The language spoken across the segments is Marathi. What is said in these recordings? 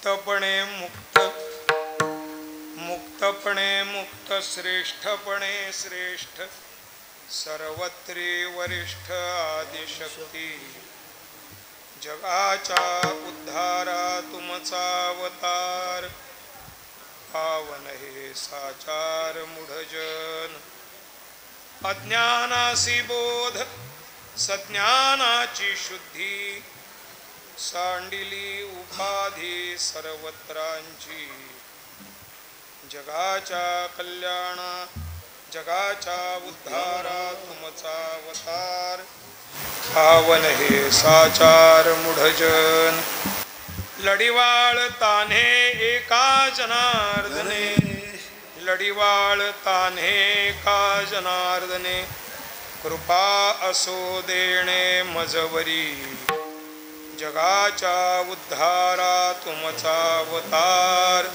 मुक्तपणे मुक्त मुक्तपणे मुक्त श्रेष्ठपणे श्रेष्ठ सर्वत्री वरिष्ठ आदिशक्ती जगाचा उद्धारा तुमचा अवतार पावन हे साचार मूढजन अज्ञानासी बोध सज्ञानाची शुद्धी सांडिली उपाधी सर्वत्रांची जगाच्या कल्याणा जगाचा उद्धारा तुमचा अवतार पावन हे साचार मूढजन लढिवाळ तान्हे एका जनार्दने लढिवाळ तान्हे एका जनार्दने कृपा असो देणे मजवरी जगाचा उद्धारा तुमचा अवतार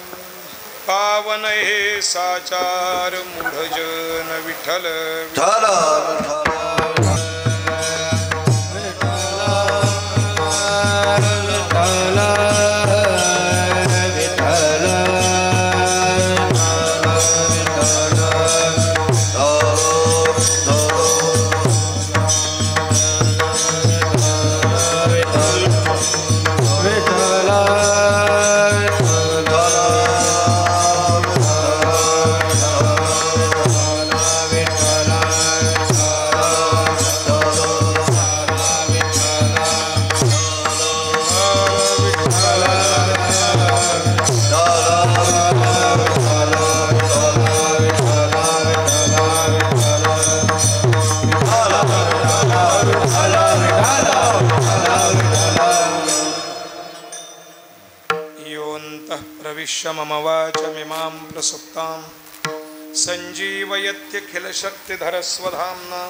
पावन हे साचार मूढजन विठ्ठल मम वाचमिमां प्रसुप्तां सञ्जीवयत्यखिलशक्तिधरस्वधाम्ना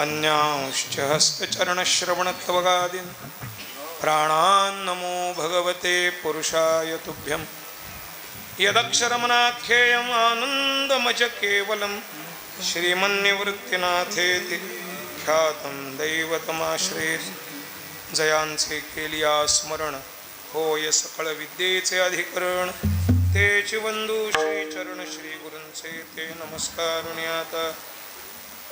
अन्यांश्च हस्तचरणश्रवणत्वगादीन् प्राणान् नमो भगवते पुरुषाय तुभ्यं यदक्षरमनाख्येयम् आनन्दमज केवलं श्रीमन्निवृत्तिनाथेति ख्यातं दैवतमाश्रयेत् जयांचे केलिया स्मरण होय सकळ विद्येचे अधिकरण तेचे वंदू श्री चरण श्री गुरूंचे ते नमस्कारुण्यात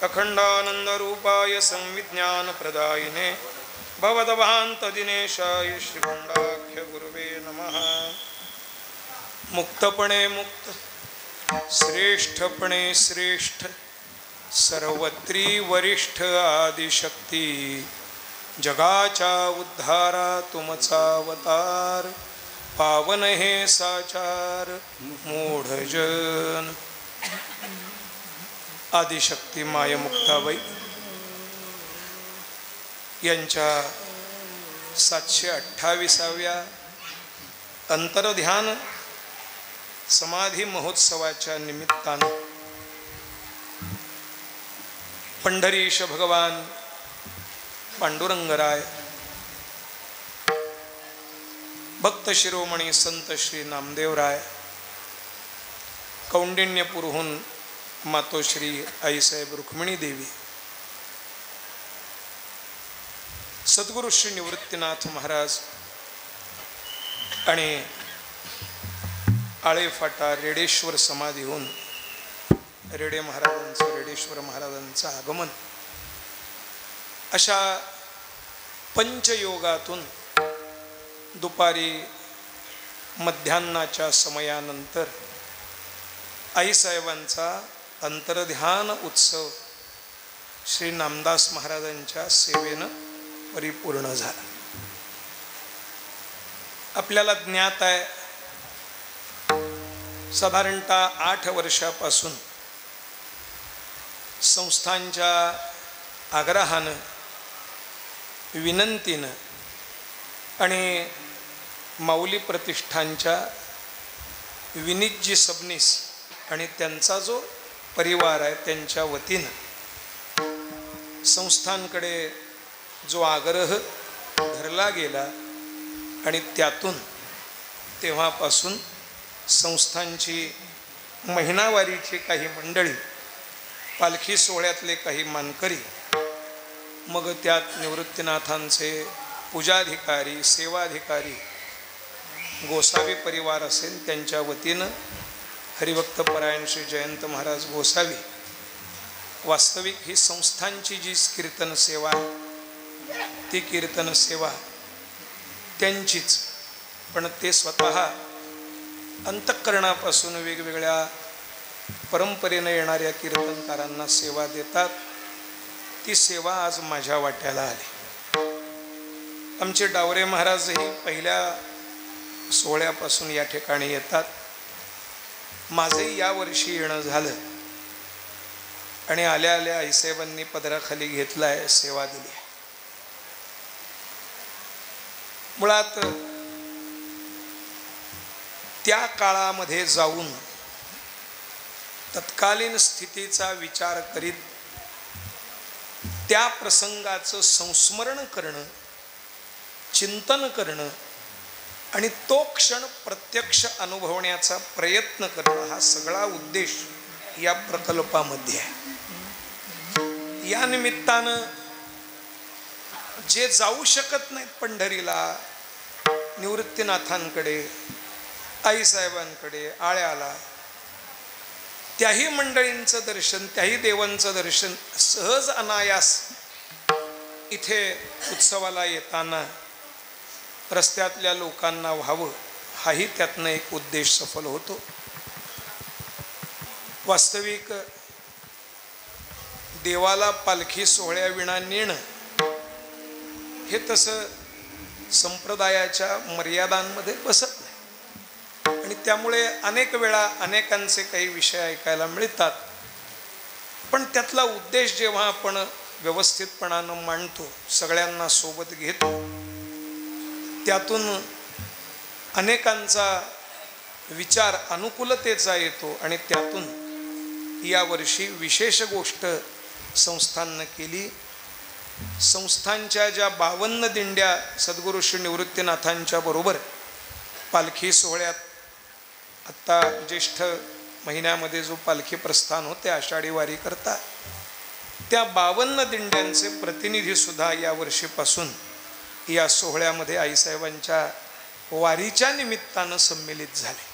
अखंडानंद रूपाय संविज्ञान प्रदायिने भवदभांत दिनेशाय श्रीगुंडाख्य गुरुवे नमः मुक्तपणे मुक्त श्रेष्ठपणे श्रेष्ठ सर्वत्री वरिष्ठ आदिशक्ती जगाचा उद्धारा तुमचा अवतार पावन हे साचार मूढजन आदिशक्ती माय मुक्ताबाई यांच्या 728व्या अंतर्ध्यान समाधी महोत्सवाच्या निमित्ताने पंढरीश भगवान पांडुरंगराय भक्त शिरोमणी संत श्री नामदेवराय कौंडिण्यपूरहून मातोश्री आईसाहेब रुक्मिणी देवी सद्गुरु श्री निवृत्तीनाथ महाराज आणि आळेफाटा रेडेश्वर समाधीहून रेडे महाराजांचं रेडेश्वर महाराजांचं आगमन अशा पंचयोगातून दुपारी मध्यान्नाच्या समयानंतर आईसाहेबांचा अंतर्ध्यान उत्सव श्री नामदास महाराजांच्या सेवेनं परिपूर्ण झाला. आपल्याला ज्ञात आहे साधारणतः 8 वर्षापासून संस्थांच्या आग्रहानं विनंतीनं आणि माऊली प्रतिष्ठानच्या विनीतजी सबनीस आणि त्यांचा जो परिवार आहे त्यांच्या वतीनं संस्थांकडे जो आग्रह धरला गेला आणि त्यातून तेव्हापासून संस्थांची महिनावारीची काही मंडळी पालखी सोहळ्यातले काही मानकरी मग त्यात निवृत्तीनाथांचे पूजाधिकारी सेवाधिकारी गोसावी परिवार असेल त्यांच्या वतीनं हरिभक्त परायण श्री जयंत महाराज गोसावी, वास्तविक ही संस्थांची जी कीर्तन सेवा आहे ती कीर्तन सेवा त्यांचीच, पण ते स्वतः अंतःकरणापासून वेगवेगळ्या परंपरेने येणाऱ्या कीर्तनकारांना सेवा देतात. ती सेवा आज माझ्या वाट्याला आली. आमचे डावरे महाराजही पहिल्या सोहळ्यापासून या ठिकाणी येतात. माझंही यावर्षी येणं झालं आणि आल्या आल्या आईसाहेबांनी पदराखाली घेतलाय, सेवा दिली. मुळात त्या काळामध्ये जाऊन तत्कालीन स्थितीचा विचार करीत त्या प्रसंगाचं संस्मरण करणं, चिंतन करणं आणि तो क्षण प्रत्यक्ष अनुभवण्याचा प्रयत्न करणं हा सगळा उद्देश या प्रकल्पामध्ये आहे. या निमित्तानं जे जाऊ शकत नाहीत पंढरीला, निवृत्तीनाथांकडे, आईसाहेबांकडे, आळ्याला, त्याही मंडळींचं दर्शन, त्याही देवांचं दर्शन सहज अनायास इथे उत्सवाला येताना रस्त्यातल्या लोकांना व्हावं, हाही त्यातनं एक उद्देश सफल होतो. वास्तविक देवाला पालखी सोहळ्याविना नेणं हे तसं संप्रदायाच्या मर्यादांमध्ये बसत नाही आणि त्यामुळे अनेक वेळा अनेकांचे काही विषय ऐकायला मिळतात. पण त्यातला उद्देश जेव्हा आपण व्यवस्थितपणानं मांडतो, सगळ्यांना सोबत घेतो, त्यातून अनेकांचा विचार अनुकूलतेचा येतो आणि त्यातून यावर्षी विशेष गोष्ट संस्थांनं केली. संस्थांच्या ज्या 52 दिंड्या सद्गुरू श्री निवृत्तीनाथांच्या बरोबर पालखी सोहळ्यात आत्ता ज्येष्ठ महिन्यामध्ये जो पालखी प्रस्थान होते आषाढी वारी करता, त्या 52 दिंड्यांचे प्रतिनिधी सुद्धा या वर्षीपासून या सोहळ्यामध्ये आईसाहेबांच्या वारीच्या निमित्तानं संमिलित झाले.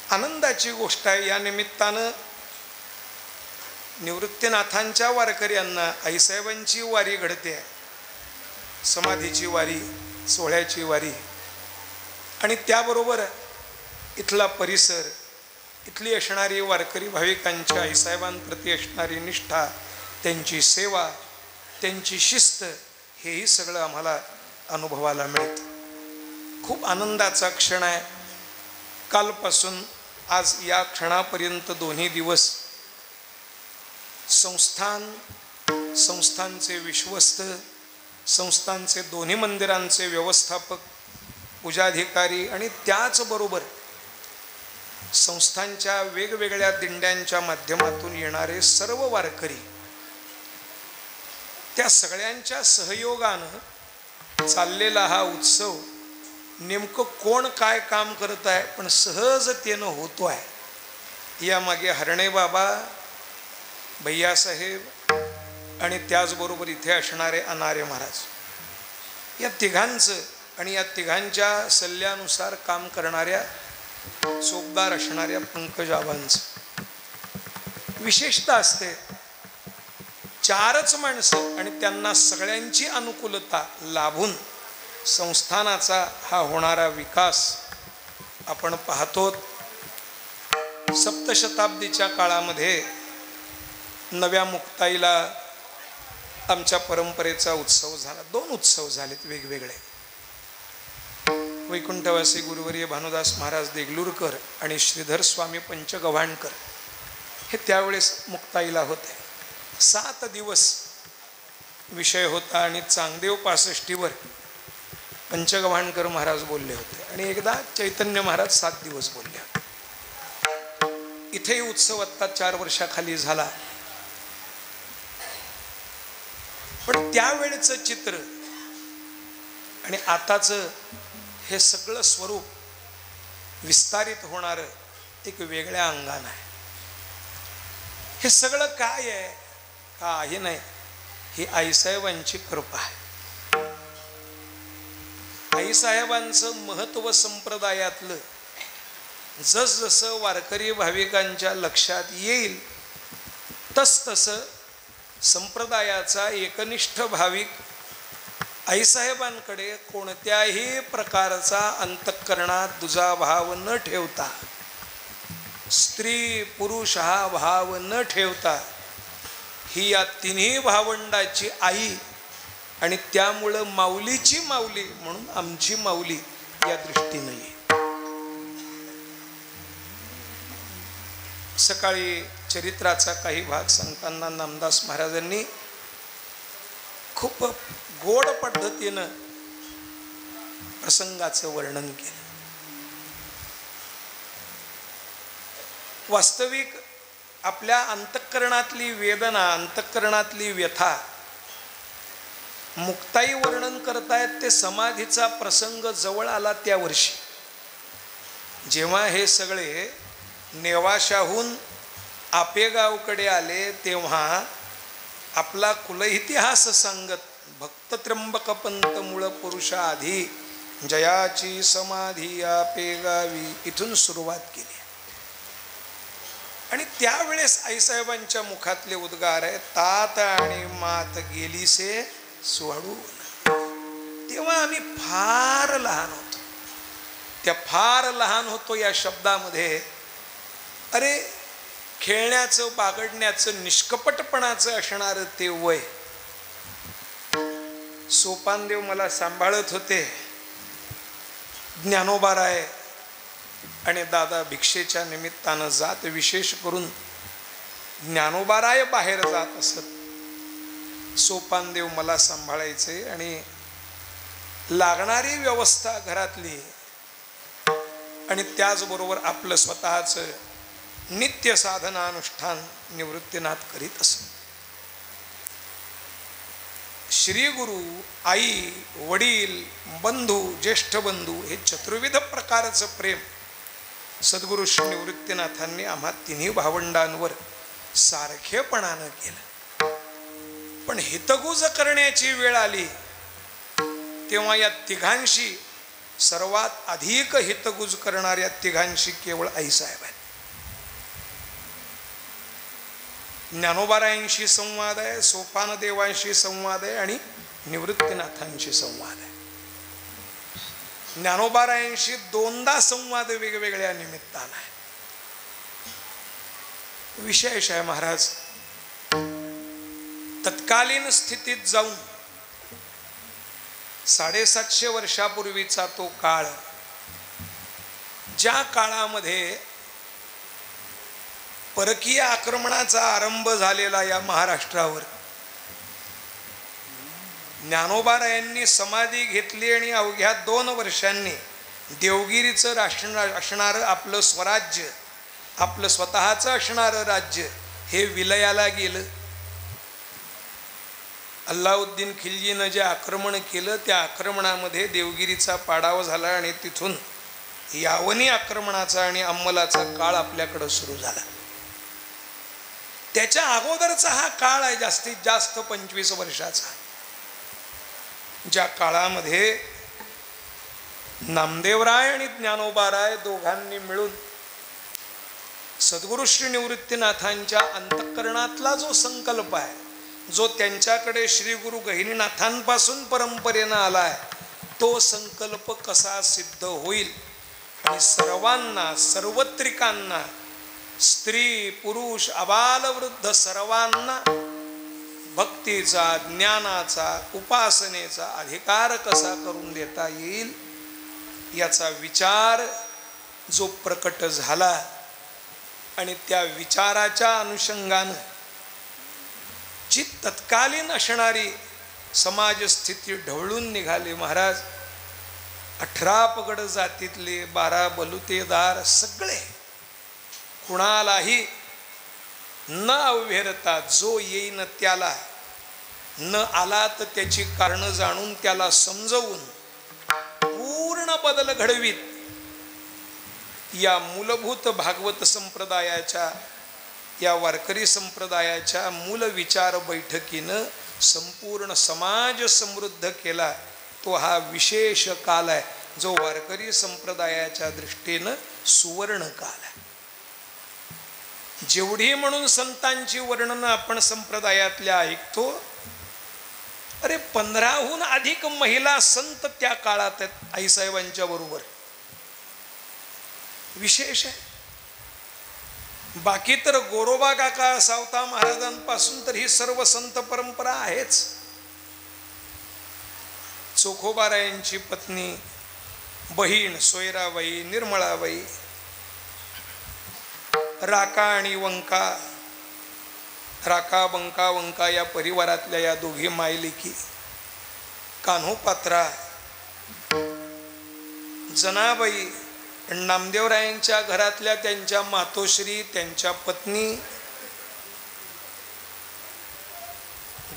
आनंदाची गोष्ट आहे. या निमित्तानं निवृत्तीनाथांच्या वारकऱ्यांना आईसाहेबांची वारी घडते, समाधीची वारी, सोहळ्याची वारी, आणि त्याबरोबर इथला परिसर, इथली असणारी वारकरी भाविकांची आईसाहेबांप्रती असणारी निष्ठा, त्यांची सेवा, त्यांची शिस्त, हेही सगळं आम्हाला अनुभवायला मिळतं. खूप आनंदाचा क्षण आहे. कालपासून आज या क्षणापर्यंत दोन्ही दिवस संस्थांचे विश्वस्त, संस्थांचे दोन्ही मंदिरांचे व्यवस्थापक, पूजाधिकारी आणि त्याचबरोबर संस्थांच्या वेगवेगळ्या दिंड्यांच्या माध्यमातून येणारे सर्व वारकरी, त्या सगळ्यांच्या सहयोगानं चाललेला हा उत्सव नेमकं कोण काय काम करत आहे पण सहजतेनं होतो आहे. यामागे हरणे बाबा, भैयासाहेब आणि त्याचबरोबर इथे असणारे अनारे महाराज, या तिघांचं आणि या तिघांच्या सल्ल्यानुसार काम करणाऱ्या चोपदार असणाऱ्या पंकजाबांचं विशेषता असते. 4च माणसं आणि त्यांना सगळ्यांची अनुकूलता लाभून संस्थानाचा हा होणारा विकास आपण पाहतो. सप्तशताब्दीच्या काळामध्ये नव्या मुक्ताईला आमच्या परंपरेचा उत्सव झाला. 2 उत्सव झालेत वेगवेगळे. वैकुंठवासी गुरुवर्य भानुदास महाराज देगलूरकर आणि श्रीधर स्वामी पंचगव्हाणकर हे त्यावेळेस मुक्ताईला होते. 7 दिवस विषय होता आणि चांगदेव 65वर पंचगव्हाणकर महाराज बोलले होते आणि एकदा चैतन्य महाराज 7 दिवस बोलले होते. इथेही उत्सव आत्ता 4 वर्षाखाली झाला. पण त्यावेळेचं चित्र आणि आताचं हे सगळं स्वरूप विस्तारित होणारं एक वेगळ्या अंगानं आहे. हे सगळं काय आहे? काही नाही, ही आईसाहेबांची कृपा आहे. आईसाहेबांचं महत्व संप्रदायातलं जसजसं वारकरी भाविकांच्या लक्षात येईल तसतसं संप्रदायाचा एकनिष्ठ भाविक आईसाहेबांकडे कोणत्याही प्रकारचा अंतःकरणात दुजाभाव न ठेवता, स्त्री पुरुष हा भाव न ठेवता, ही या तिन्ही भावंडाची आई आणि त्यामुळं माऊलीची माऊली म्हणून आमची माऊली या दृष्टीने येईल. सकाळी चरित्राचा काही भाग सांगताना नामदास महाराजांनी खूप गोड पद्धतीनं प्रसंगाचं वर्णन केलं. वास्तविक आपल्या अंतःकरणातली वेदना, अंतःकरणातली व्यथा मुक्ताई वर्णन करतायत ते समाधीचा प्रसंग जवळ आला त्या वर्षी, जेव्हा हे सगळे नेवाशाहून आपेगावकडे आले, तेव्हा आपला कुलइतिहास सांगत भक्त त्र्यंबक पंत मूळ पुरुषा आधी जयाची समाधी आपेगावी इथून सुरुवात केली. आणि त्यावेळेस आईसाहेबांच्या मुखातले उद्गार आहे, तात आणि मात गेलीसे सोडून. तेव्हा आम्ही फार लहान होतो. त्या फार लहान होतो या शब्दामध्ये अरे खेळण्याचं, बागडण्याचं, निष्कपटपणाचं असणारं ते वय. सोपानदेव मला सांभाळत होते, ज्ञानोबाराय आणि दादा भिक्षेच्या निमित्तानं जात, विशेष करून ज्ञानोबाराय बाहेर जात असत, सोपानदेव मला सांभाळायचे. आणि लागणारी व्यवस्था घरातली आणि त्याचबरोबर आपलं स्वतःचं नित्य साधनानुष्ठान निवृत्तीनाथ करीत असत. श्री गुरु, आई, वडील, बंधू, ज्येष्ठ बंधू हे चतुर्विध प्रकारचं प्रेम सद्गुरु श्री निवृत्तीनाथांनी आम्हा तिन्ही भावंडांवर सारखेपणानं केलं. पण हितगुज करण्याची वेळ आली तेव्हा या तिघांशी, सर्वात अधिक हितगुज करणाऱ्या तिघांशी केवळ आईसाहेब आहेत. ज्ञानोबारायांशी संवाद आहे, सोपानदेवांशी संवाद आहे आणि निवृत्तीनाथांशी संवाद आहे. ज्ञानोबारायांशी दोनदा संवाद वेगवेगळ्या निमित्तानं आहे. विशेष आहे महाराज, तत्कालीन स्थितीत जाऊन 750 वर्षापूर्वीचा तो काळ, ज्या काळामध्ये परकीय आक्रमणाचा आरंभ झालेला या महाराष्ट्रावर, ज्ञानोबारायांनी समाधी घेतली आणि अवघ्या 2 वर्षांनी देवगिरीचं असणारं आपलं स्वराज्य, आपलं स्वतःचं असणारं राज्य हे विलयाला गेलं. अल्लाउद्दीन खिल्जीनं जे आक्रमण केलं त्या आक्रमणामध्ये देवगिरीचा पाडाव झाला आणि तिथून यावनी आक्रमणाचा आणि अंमलाचा काळ आपल्याकडं सुरू झाला. त्याच्या अगोदरचा हा काळ आहे जास्तीत जास्त 25 वर्षाचा, ज्या काळामध्ये नामदेवराय आणि ज्ञानोबाराय दोघांनी मिळून सद्गुरु श्री निवृत्तीनाथांच्या अंतःकरणातला जो संकल्प आहे, जो त्यांच्याकडे श्री गुरु गहिनीनाथांपासून परंपरेनं आला आहे, तो संकल्प कसा सिद्ध होईल आणि सर्वांना, सर्वत्रिकांना, स्त्री पुरुष अबालवृद्ध सर्वांना भक्तीचा, ज्ञानाचा, उपासनेचा अधिकार कसा करून देता येईल याचा विचार जो प्रकट झाला आणि त्या विचाराच्या अनुषंगानं जी तत्कालीन असणारी समाजस्थिती ढवळून निघाली. महाराज 18 पगड जातीतले 12 बलुतेदार सगळे कुणालाही न अव्हेरता जो येईन त्याला, न आला तर त्याची कारणं जाणून त्याला समजवून पूर्ण बदल घडवीत या मूलभूत भागवत संप्रदायाच्या, या वारकरी संप्रदायाच्या मूल विचार बैठकीनं संपूर्ण समाज समृद्ध केला. तो हा विशेष काल आहे जो वारकरी संप्रदायाच्या दृष्टीनं सुवर्ण काल आहे. जेवढी म्हणून संतांची वर्णनं आपण संप्रदायातल्या ऐकतो, अरे 15हून अधिक महिला संत त्या काळात आहेत आईसाहेबांच्या बरोबर. विशेष आहे. बाकी तर गोरोबा काका सावता महाराजांपासून तर ही सर्व संत परंपरा आहेच. चोखोबारायांची पत्नी बहीण सोयराबाई, निर्मळाबाई, राका आणि वंका, राका बंका वंका या परिवारातल्या या दोघी मायलेकी, कान्होपात्रा, जनाबाई, नामदेवरायांच्या घरातल्या त्यांच्या मातोश्री, त्यांच्या पत्नी,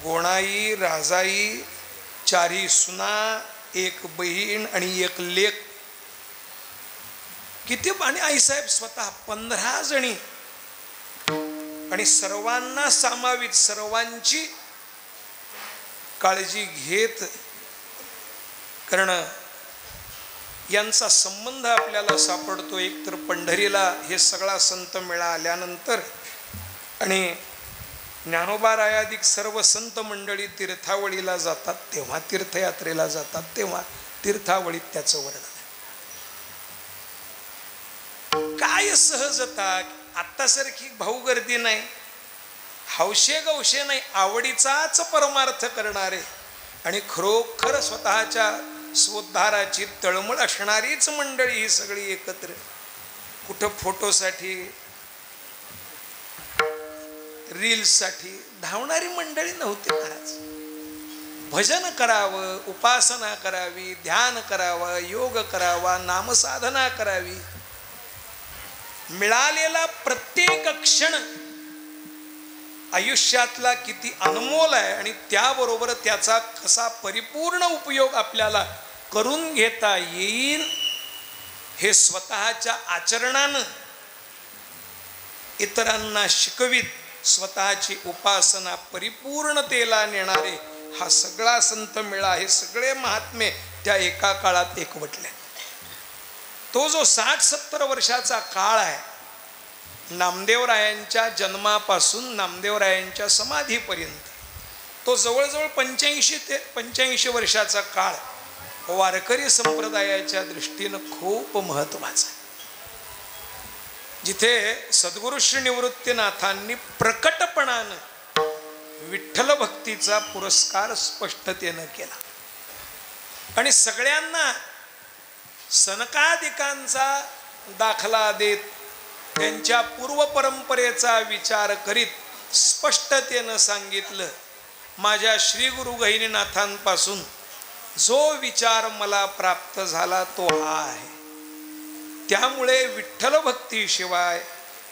गोणाई, राजाई, 4 सुना, 1 बहीण आणि 1 लेक. किती. आणि आईसाहेब स्वतः 15 जणी, आणि सर्वांना सामावित, सर्वांची काळजी घेत. कारण यांचा संबंध आपल्याला सापडतो एक तर पंढरीला हे सगळा संत मेळा आल्यानंतर, आणि ज्ञानोबारायादिक सर्व संत मंडळी तीर्थावळीला जातात तेव्हा, तीर्थयात्रेला जातात तेव्हा तीर्थावळीत त्याचं वर्णन आहे. काय सहजता. आत्तासारखी भाऊगर्दी नाही, हौशे गौशे नाही, आवडीचाच परमार्थ करणारे आणि खरोखर स्वतःच्या स्वोद्धाराची तळमळ असणारीच मंडळी ही सगळी एकत्र. कुठं फोटोसाठी, रील्ससाठी धावणारी मंडळी नव्हती महाराज. भजन करावं, उपासना करावी, ध्यान करावं, योग करावा, नामसाधना करावी. मिळालेला प्रत्येक क्षण आयुष्यातला किती अनमोल आहे आणि त्याबरोबर त्याचा कसा परिपूर्ण उपयोग आपल्याला करून घेता येईल हे स्वतःच्या आचरणानं इतरांना शिकवित स्वतःची उपासना परिपूर्णतेला नेणारे हा सगळा संत मेळा, हे सगळे महात्मे त्या एका काळात एकवटले. तो जो 60-70 वर्षाचा काळ आहे, नामदेवरायांच्या जन्मापासून नामदेवरायांच्या समाधीपर्यंत, तो जवळजवळ 85 ते 85 वर्षाचा काळ वारकरी संप्रदायाच्या दृष्टीनं खूप महत्त्वाचा आहे. जिथे सद्गुरु श्री निवृत्तीनाथांनी प्रकटपणानं विठ्ठल भक्तीचा पुरस्कार स्पष्टतेनं केला आणि सगळ्यांना सनकादिकांचा दाखला देत त्यांच्या पूर्वपरंपरेचा विचार करीत स्पष्टतेनं सांगितलं, माझ्या श्री गुरु गहिनीनाथांपासून जो विचार मला प्राप्त झाला तो हा आहे. त्यामुळे विठ्ठल भक्तीशिवाय,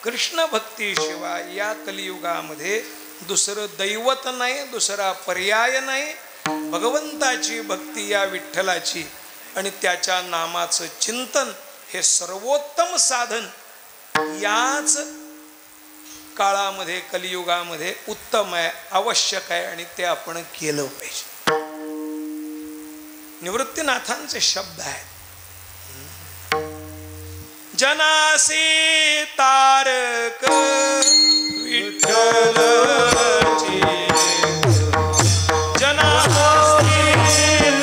कृष्ण भक्तीशिवाय या कलियुगामध्ये दुसरं दैवत नाही, दुसरा पर्याय नाही. भगवंताची भक्ती या विठ्ठलाची आणि त्याच्या नामाचं चिंतन हे सर्वोत्तम साधन याच काळामध्ये, कलियुगामध्ये उत्तम आहे, आवश्यक आहे आणि ते आपण केलं पाहिजे. निवृत्तीनाथांचे शब्द आहेत, जनासी तारक विठ्ठल जनासे तारक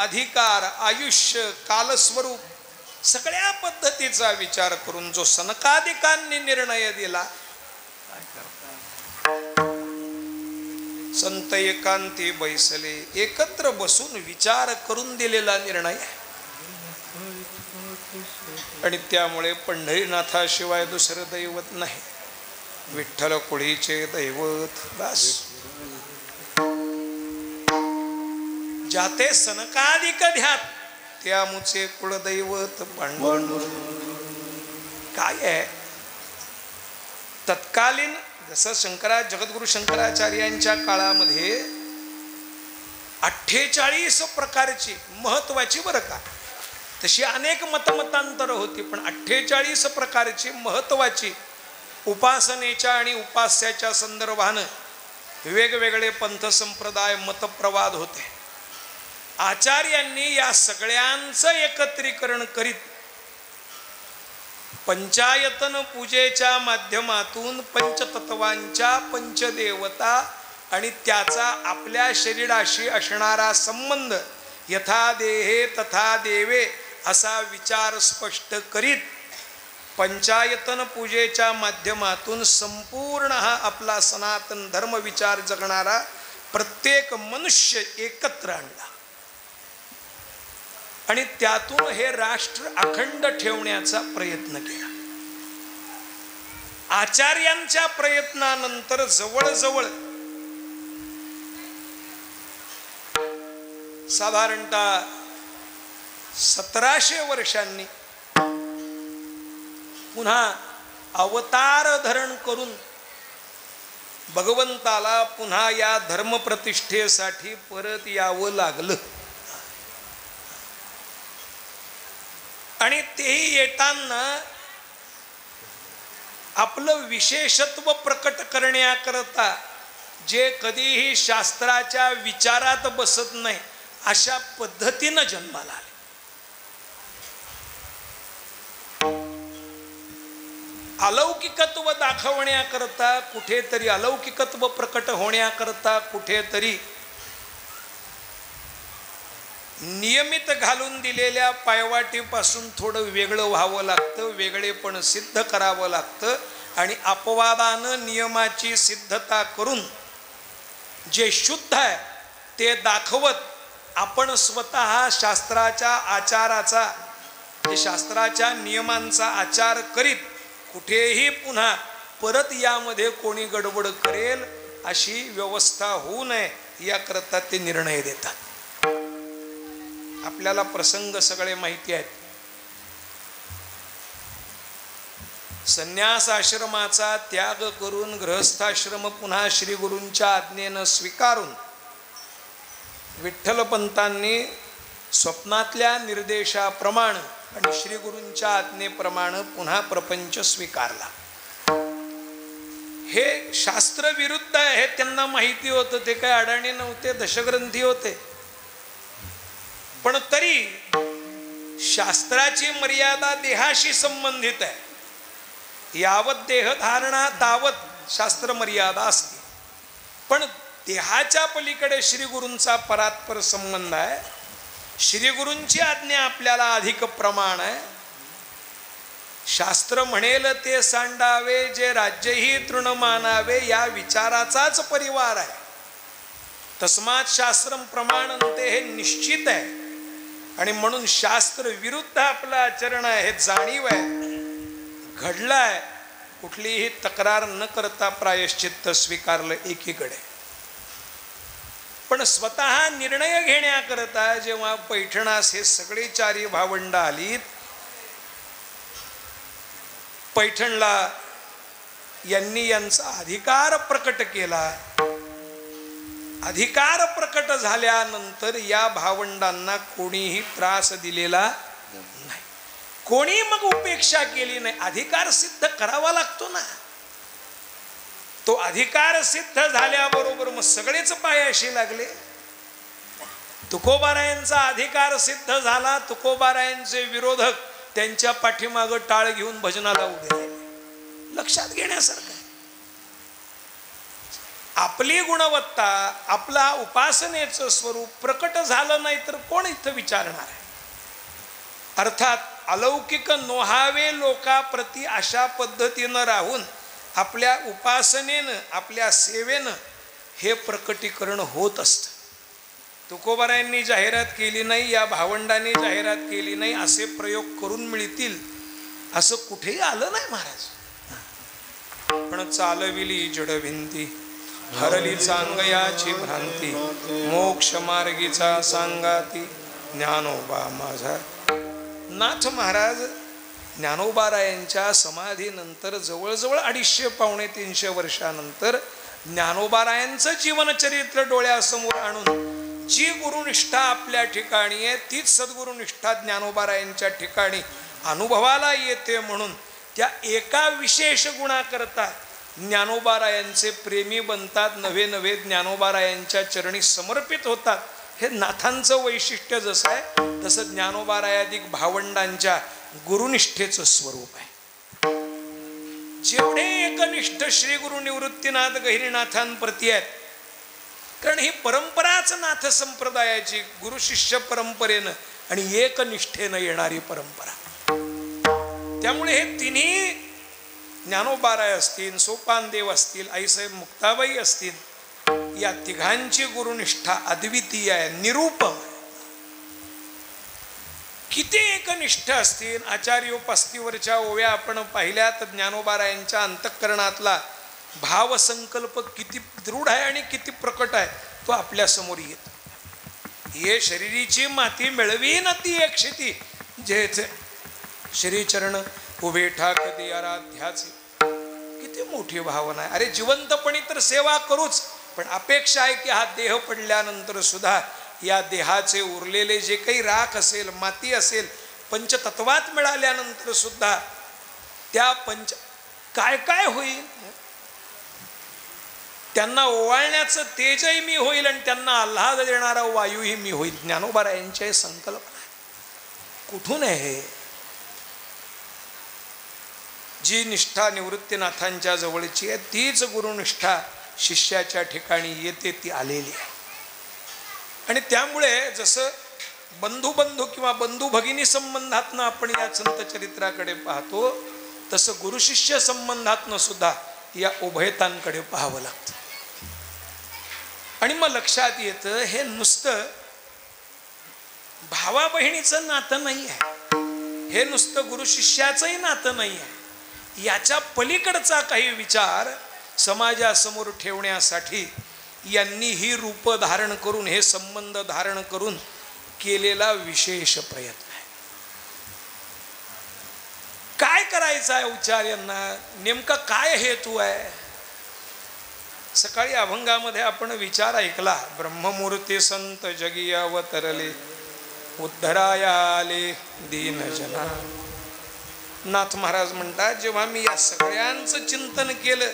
अधिकार, आयुष्य, कालस्वरूप सगळ्या पद्धतीचा विचार करून जो सनकादिकांनी निर्णय दिला, संत एकांती बैसले, एकत्र बसून विचार करून दिलेला निर्णय. आणि त्यामुळे पंढरीनाथाशिवाय दुसरं दैवत नाही, विठ्ठल कुळीचे दैवत बस. जाते सनकादिक ध्यात त्यामुचे कुळदैवत पांडुरंग. काय आहे तत्कालीन, जसं जगद्गुरु शंकराचार्यांच्या काळामध्ये 48 प्रकारची महत्वाची, बरं का, तशी अनेक मतमतांतर होती, पण 48 प्रकारची महत्वाची उपासनेच्या आणि उपास्याच्या संदर्भानं वेगवेगळे पंथ संप्रदाय मतप्रवाद होते. आचार्यांनी या सगळ्यांचं एकत्रीकरण करीत पंचायतन पूजेच्या माध्यमातून पंचतत्वांच्या पंचदेवता आणि त्याचा आपल्या शरीराशी असणारा संबंध यथा देहे तथा देवे असा विचार स्पष्ट करीत पंचायतन पूजेच्या माध्यमातून संपूर्ण हा आपला सनातन धर्म विचार जगणारा प्रत्येक मनुष्य एकत्र आणला आणि त्यातून हे राष्ट्र अखंड ठेवण्याचा प्रयत्न केला. आचार्यांच्या प्रयत्नानंतर जवळजवळ साधारणतः 1700 वर्षांनी पुन्हा अवतार धरण करून भगवंताला पुन्हा या धर्मप्रतिष्ठेसाठी परत यावं लागलं. आणि तेही येताना आपलं विशेषत्व प्रकट करण्याकरता जे कधीही शास्त्राच्या विचारात बसत नाही अशा पद्धतीनं जन्माला आले. अलौकिकत्व दाखवण्याकरता कुठेतरी, अलौकिकत्व प्रकट होण्याकरता कुठेतरी नियमित घालून दिलेल्या पायवाटीपासून थोडं वेगळं व्हावं लागतं, वेगळेपण सिद्ध करावं लागतं. आणि अपवादानं नियमाची सिद्धता करून जे शुद्ध आहे ते दाखवत आपण स्वतः शास्त्राच्या आचाराचा, शास्त्राच्या नियमांचा आचार करीत कुठेही पुन्हा परत यामध्ये कोणी गडबड करेल अशी व्यवस्था होऊ नये याकरता ते निर्णय देतात. आपल्याला प्रसंग सगळे माहिती आहेत. संन्यास आश्रमाचा त्याग करून गृहस्थाश्रम पुन्हा श्री गुरूंच्या आज्ञेनं स्वीकारून विठ्ठलपंतांनी स्वप्नातल्या निर्देशाप्रमाणे आणि श्री गुरूंच्या आज्ञेप्रमाणे पुन्हा प्रपंच स्वीकारला. हे शास्त्र विरुद्ध आहे हे त्यांना माहिती होतं. ते काय अडाणी नव्हते, दशग्रंथी होते. पण तरी शास्त्राची मर्यादा देहाशी संबंधित आहे. यावत देहधारणा तावत शास्त्र मर्यादा असते. पण देहाच्या पलीकडे श्री गुरूंचा परात्पर संबंध आहे. श्री गुरूंची आज्ञा आपल्याला अधिक प्रमाण आहे. शास्त्र म्हणेल ते सांडावे, जे राज्यही तृण मानावे, या विचाराचाच परिवार आहे. तस्मात शास्त्रम प्रमाणन्ते, हे निश्चित आहे. आणि म्हणून शास्त्र विरुद्ध आपलं आचरण आहे हे जाणीव आहे, घडलाय. कुठलीही तक्रार न करता प्रायश्चित्त स्वीकारलं एकीकडे. पण स्वतः निर्णय घेण्याकरता जेव्हा पैठणास हे सगळे चारी भावंड आलीत, पैठणला यांनी यांचा अधिकार प्रकट केला. अधिकार प्रकट झाल्यानंतर या भावंडांना कोणीही त्रास दिलेला नाही, कोणी मग उपेक्षा केली नाही. अधिकार सिद्ध करावा लागतो ना. तो अधिकार सिद्ध झाल्याबरोबर मग सगळेच पायाशी लागले. तुकोबारायांचा अधिकार सिद्ध झाला, तुकोबारायांचे विरोधक त्यांच्या पाठीमागं टाळ घेऊन भजनाला उभे राहिले. लक्षात घेण्यासारखं आहे. आपली गुणवत्ता, आपला उपासनेचं स्वरूप प्रकट झालं नाही तर कोण इथं विचारणार आहे. अर्थात अलौकिक नोहावे लोकाप्रती अशा पद्धतीनं राहून आपल्या उपासनेनं, आपल्या सेवेनं हे प्रकटीकरण होत असतं. तुकोबारायांनी जाहिरात केली नाही, या भावंडांनी जाहिरात केली नाही, असे प्रयोग करून मिळतील असं कुठेही आलं नाही महाराज. पण चालविली जडभिंती, हरली चांगयाची भ्रांती, मोक्ष मार्गीचा सांगाती, ज्ञानोबा माझा. नाथ महाराज ज्ञानोबारायांच्या समाधीनंतर जवळजवळ 250-300 वर्षानंतर ज्ञानोबारायांचं जीवनचरित्र डोळ्यासमोर आणून जी गुरुनिष्ठा आपल्या ठिकाणी आहे तीच सद्गुरुनिष्ठा ज्ञानोबारायांच्या ठिकाणी अनुभवाला येते. म्हणून त्या एका विशेष गुणाकरता ज्ञानोबारायांचे प्रेमी बनतात, नवे नवे ज्ञानोबारायांच्या चरणी समर्पित होतात. हे नाथांचं वैशिष्ट्य जसं आहे तसं ज्ञानोबारायादिक भावंडांच्या गुरुनिष्ठेचं स्वरूप आहे. जेवढे एकनिष्ठ श्री गुरु निवृत्तीनाथ गहिरीनाथांप्रती आहेत, कारण ही परंपराच नाथ संप्रदायाची गुरु शिष्य परंपरेनं आणि एकनिष्ठेनं येणारी परंपरा. त्यामुळे हे तिन्ही ज्ञानोबाराय असतील, सोपानदेव असतील, आईसाहेब मुक्ताबाई असतील, या तिघांची गुरुनिष्ठा अद्वितीय आहे, निरूपम. किती एकनिष्ठ असतील. आचार्य पस्तीवरच्या ओव्या आपण पाहिल्या तर ज्ञानोबारायांच्या अंतःकरणातला भावसंकल्प किती दृढ आहे आणि किती प्रकट आहे तो आपल्या समोर येतो. ये शरीरीची माती मिळवी न ती एकशिती, जेथे श्रीचरण उभे ठाकती आराध्याचे. किती मोठी भावना आहे. अरे जिवंतपणी तर सेवा करूच, पण अपेक्षा आहे की हा देह पडल्यानंतर सुद्धा या देहाचे उरलेले जे काही राख असेल, माती असेल, पंचतत्वात मिळाल्यानंतर सुद्धा त्या काय काय होईल, त्यांना ओवाळण्याचं तेजही मी होईल आणि त्यांना आल्हाद देणारा वायूही मी होईल. ज्ञानोबारायांची संकल्पना कुठून आहे? जी निष्ठा निवृत्तीनाथांच्या जवळची आहे तीच गुरुनिष्ठा शिष्याच्या ठिकाणी येते, ती आलेली आहे. आणि त्यामुळे जसं बंधू किंवा बंधू भगिनी संबंधातनं आपण या संत चरित्राकडे पाहतो, तसं गुरुशिष्य संबंधातनं सुद्धा या उभयतांकडे पाहावं लागतं. आणि मग लक्षात येतं हे नुसतं भावा बहिणीचं नातं नाही आहे, हे नुसतं गुरुशिष्याचंही नातं नाही आहे. याच्या पलीकडचा काही विचार समाजासमोर ठेवण्यासाठी यांनी ही रूप धारण करून, हे संबंध धारण करून केलेला विशेष प्रयत्न आहे. काय करायचं आहे उच्चार्यांना, नेमका काय हेतू आहे? सकाळी अभंगामध्ये आपण विचार ऐकला, ब्रह्ममूर्ती संत जगी अवतरले, उद्धराया आले दीनजना. नाथ महाराज म्हणतात, जेव्हा मी या सगळ्यांचं चिंतन केलं,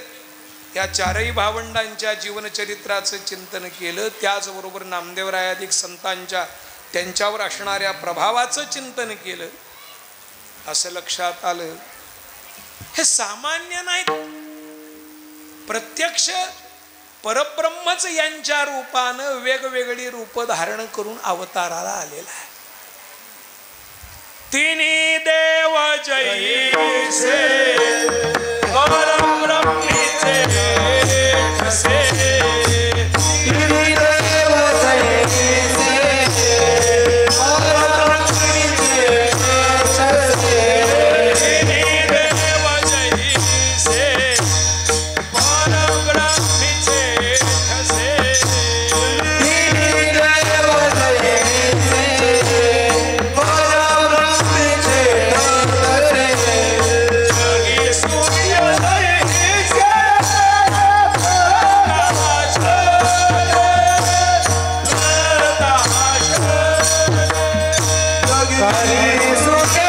या चारही भावंडांच्या जीवनचरित्राचं चिंतन केलं, त्याचबरोबर नामदेवरायादिक संतांच्या त्यांच्यावर असणाऱ्या प्रभावाचं चिंतन केलं, असं लक्षात आलं हे सामान्य नाही, प्रत्यक्ष परब्रह्मच यांच्या रूपानं वेगवेगळी रूप धारण करून अवताराला आलेला आहे. तिन्ही देव जैसे परब्रह्मीचे ठसे तिन्ही देव जैसे परब्रह्मीचे ठसे तिन्ही देव जैसे परब्रह्मीचे ठसे तिन्ही देव जैसे परब्रह्मीचे ठसे जगी सूर्योदय करी सुखे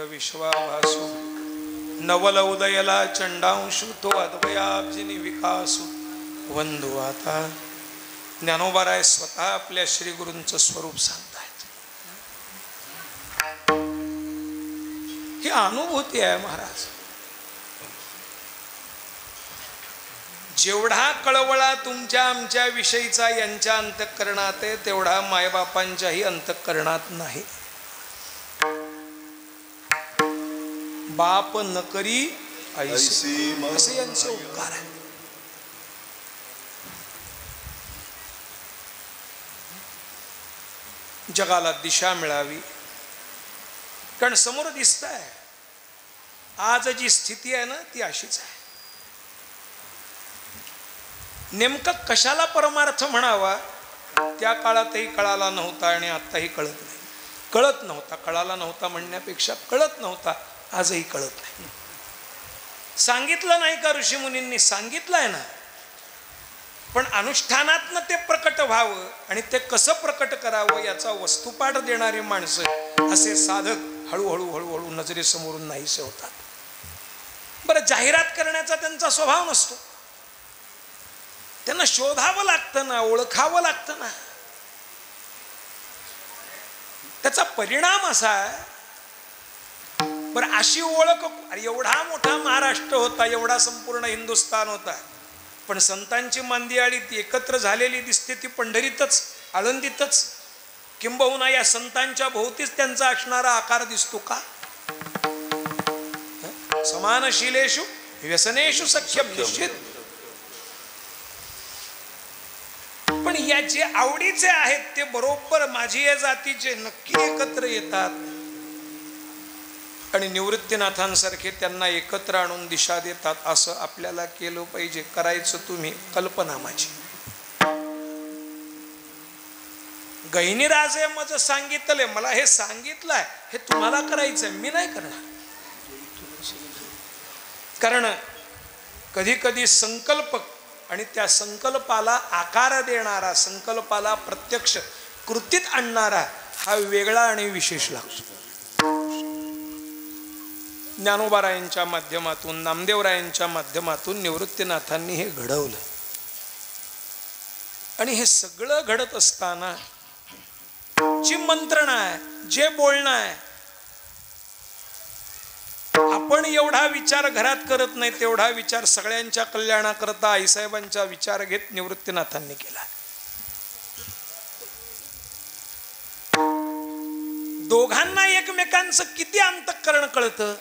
विश्वाभासु नवल उदयला चंडांशु तो अद्वयाब्जिनी विकासु वंदू आता ज्ञानोबाराय स्वतः आपल्या श्री गुरूंचं स्वरूप सांगतायत. ही अनुभूती आहे महाराज. जेवढा कळवळा तुमच्या आमच्या विषयीचा यांच्या अंतःकरणात आहे तेवढा मायबापांच्याही अंतःकरणात नाही. बाप न करी ऐसी असे यांचे उपकार आहे. जगाला दिशा मिळावी कारण समोर दिसत आहे आज जी स्थिती आहे ना ती अशीच आहे. नेमकं कशाला परमार्थ म्हणावा त्या काळातही कळाला नव्हता आणि आताही कळत नाही. कळत नव्हता, कळाला नव्हता म्हणण्यापेक्षा कळत नव्हता, आजही कळत नाही. सांगितलं नाही का ऋषीमुनींनी? सांगितलंय ना, पण अनुष्ठानातनं ते प्रकट व्हावं आणि ते कसं प्रकट करावं याचा वस्तुपाठ देणारी माणसं असे साधक हळूहळू हळूहळू नजरेसमोरून नाहीसे होतात. बरं, जाहिरात करण्याचा त्यांचा स्वभाव नसतो. त्यांना शोधावं लागतं ना, ओळखावं लागतं ना. त्याचा परिणाम असा आहे. बरं, अशी ओळख, एवढा मोठा महाराष्ट्र होता, एवढा संपूर्ण हिंदुस्थान होता, पण संतांची मांदियाळी ती एकत्र झालेली दिसते ती पंढरीतच, आळंदीतच. किंबहुना या संतांच्या भोवतीच त्यांचा असणारा आकार दिसतो का? समानशीलेषु व्यसनेषु सख्यम निश्चित. पण या जे आवडीचे आहेत ते बरोबर माझी या जातीचे नक्की एकत्र येतात आणि निवृत्तीनाथांसारखे त्यांना एकत्र आणून दिशा देतात. असं आपल्याला केलं पाहिजे. करायचं तुम्ही, कल्पना माझी. गहिनीराजे मज सांगितले, मला हे सांगितलंय, हे तुम्हाला करायचंय, मी नाही करणार. कारण कधी कधी संकल्प आणि त्या संकल्पाला आकार देणारा, संकल्पाला प्रत्यक्ष कृतीत आणणारा हा वेगळा आणि विशेष लागतो. ज्ञानोबारायांच्या माध्यमातून, नामदेवरायांच्या माध्यमातून निवृत्तीनाथांनी हे घडवलं. आणि हे सगळं घडत असताना जी मंत्रणा आहे, जे बोलणं आहे, आपण एवढा विचार घरात करत नाही तेवढा विचार सगळ्यांच्या कल्याणाकरता आईसाहेबांचा विचार घेत निवृत्तीनाथांनी केला. दोघांना एकमेकांचं किती अंतःकरण कळतं.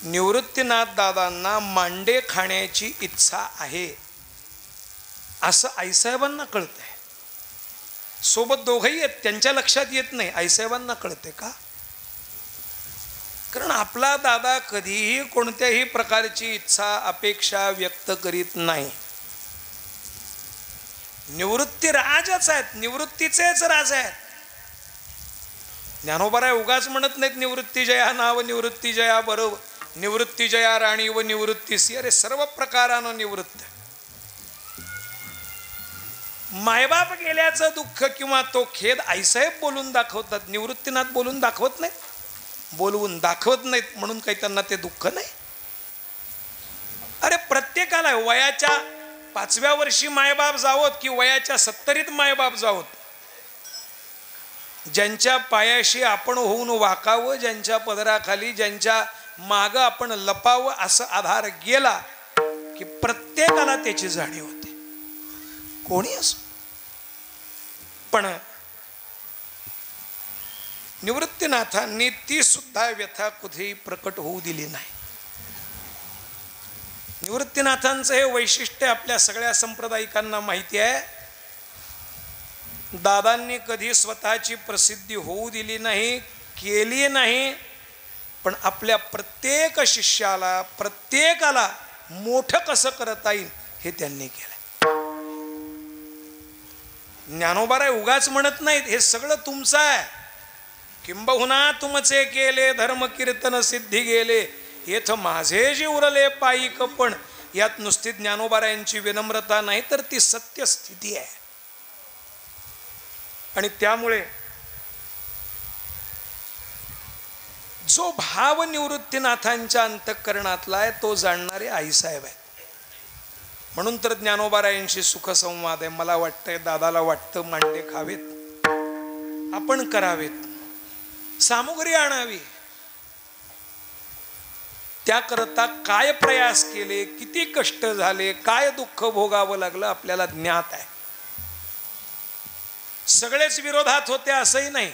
निवृत्तीनाथ दादांना मांडे खाण्याची इच्छा आहे असं आईसाहेबांना कळतंय. सोबत दोघंही आहेत, त्यांच्या लक्षात येत नाही, आईसाहेबांना कळते का? कारण आपला दादा कधीही कोणत्याही प्रकारची इच्छा अपेक्षा व्यक्त करीत नाही. निवृत्ती राजच आहेत, निवृत्तीचेच राज आहेत. ज्ञानोबा उगाच म्हणत नाहीत निवृत्ती जया नाव निवृत्ती जया बरोबर, निवृत्ती जया राणी व निवृत्तीसी. अरे सर्व प्रकारानं निवृत्त. मायबाप गेल्याचं दुःख किंवा तो खेद आईसाहेब बोलून दाखवतात, निवृत्तीनाथ बोलून दाखवत नाहीत. बोलवून दाखवत नाहीत म्हणून काही त्यांना ते दुःख नाही. अरे प्रत्येकाला वयाच्या 5व्या वर्षी मायबाप जावोत की वयाच्या 70ीत मायबाप जावोत, ज्यांच्या पायाशी आपण होऊन वाकावं, ज्यांच्या पदराखाली ज्यांच्या माग आपण लपावं, असं आधार गेला की प्रत्येकाला त्याची जाणीव होते, कोणी असो. पण निवृत्तीनाथांनी ती सुद्धा व्यथा कुठेही प्रकट होऊ दिली नाही. निवृत्तीनाथांचं हे वैशिष्ट्य आपल्या सगळ्या संप्रदायिकांना माहिती आहे. दादांनी कधी स्वतःची प्रसिद्धी होऊ दिली नाही, केली नाही, पण आपल्या प्रत्येक शिष्याला प्रत्येकाला मोठं कसं करता येईल हे त्यांनी केलं. ज्ञानोबा उगाच म्हणत नाहीत हे सगळं तुमचं आहे, किंबहुना तुमचे केले धर्म कीर्तन सिद्धी गेले, येथ माझे जे उरले पायिक. पण यात नुसती ज्ञानोबा यांची विनम्रता नाही तर ती सत्य स्थिती आहे. आणि त्यामुळे जो भाव निवृत्तीनाथांच्या अंतःकरणातला आहे तो जाणणारे आईसाहेब आहेत. म्हणून तर ज्ञानोबा यांशी सुखसंवाद आहे. मला वाटतंय, दादाला वाटतं मांडे खावेत, आपण करावेत, सामुग्री आणावी. त्याकरता काय प्रयास केले, किती कष्ट झाले, काय दुःख भोगावं लागलं आपल्याला ज्ञात आहे. सगळेच विरोधात होते असंही नाही,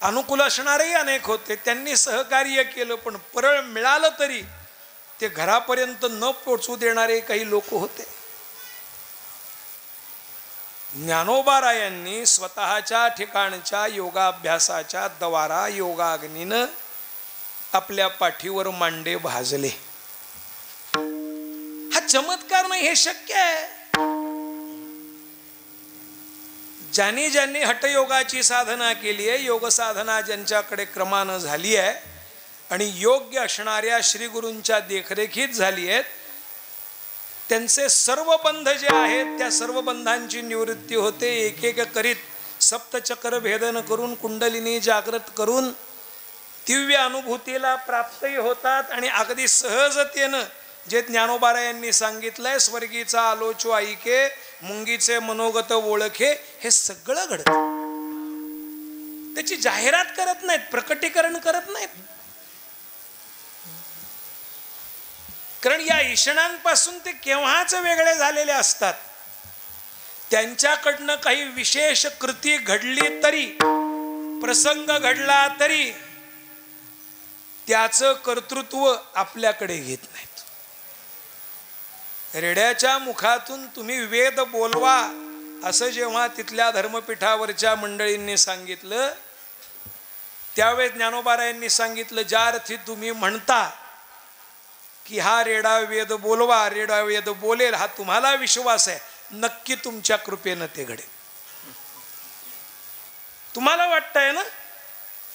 अनुकूल असणारेही अनेक होते, त्यांनी सहकार्य केलं. पण परळ मिळालं तरी ते घरापर्यंत न पोचू देणारे काही लोक होते. ज्ञानोबारायांनी स्वतःच्या ठिकाणच्या योगाभ्यासाच्या द्वारा योगाग्नीनं आपल्या पाठीवर मांडे भाजले. हा चमत्कार नाही, हे शक्य आहे. ज्यांनी ज्यांनी हठयोगाची साधना केली आहे, योग साधना ज्यांच्याकडे क्रमानं झाली आहे आणि योग्य असणाऱ्या श्री गुरूंच्या देखरेखीत झाली आहेत, त्यांचे सर्व बंध जे आहेत त्या सर्व बंधांची निवृत्ती होते. एक एक करीत सप्तचक्र भेदन करून कुंडलिनी जागृत करून दिव्य अनुभूतीला प्राप्तही होतात. आणि अगदी सहजतेनं जे ज्ञानोबा यांनी सांगितलंय, स्वर्गीचा आलोचो ऐके मुंगीचे मनोगत ओळखे, हे सगळं घडतं. त्याची जाहिरात करत नाहीत, प्रकटीकरण करत नाहीत. कारण या ईशणांपासून ते केव्हाच वेगळे झालेले असतात. त्यांच्याकडनं काही विशेष कृती घडली तरी, प्रसंग घडला तरी त्याचं कर्तृत्व आपल्याकडे घेत नाहीत. रेड्याच्या मुखातून तुम्ही वेद बोलवा असं जेव्हा तिथल्या धर्मपीठावरच्या मंडळींनी सांगितलं, त्यावेळेस ज्ञानोबा यांनी सांगितलं, ज्या अर्थी तुम्ही म्हणता की हा रेडा वेद बोलवा, रेडा वेद बोलेल, हा तुम्हाला विश्वास आहे, नक्की तुमच्या कृपेनं ते घडेल. तुम्हाला वाटतंय ना,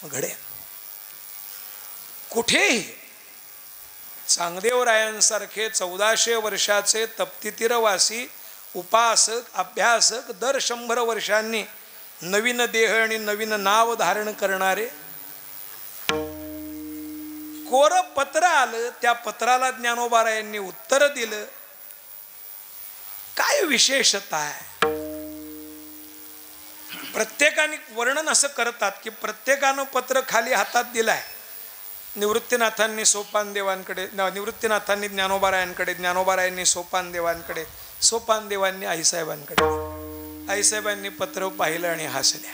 घडेल. कुठेही चांगदेवरायांसारखे 1400 वर्षाचे तप्तितीरवासी उपासक अभ्यासक दर 100 वर्षांनी नवीन देह आणि नवीन नाव धारण करणारे, कोरं पत्र आलं, त्या पत्राला ज्ञानोबा यांनी उत्तर दिलं. काय विशेषता आहे? प्रत्येकाने वर्णन असं करतात की प्रत्येकानं पत्र खाली हातात दिलाय. निवृत्तीनाथांनी सोपान देवांकडे, निवृत्तीनाथांनी ज्ञानोबारायांकडे, ज्ञानोबारायांनी सोपान देवांकडे, सोपान देवांनी आईसाहेबांकडे. आईसाहेबांनी पत्र पाहिलं आणि हसल्या.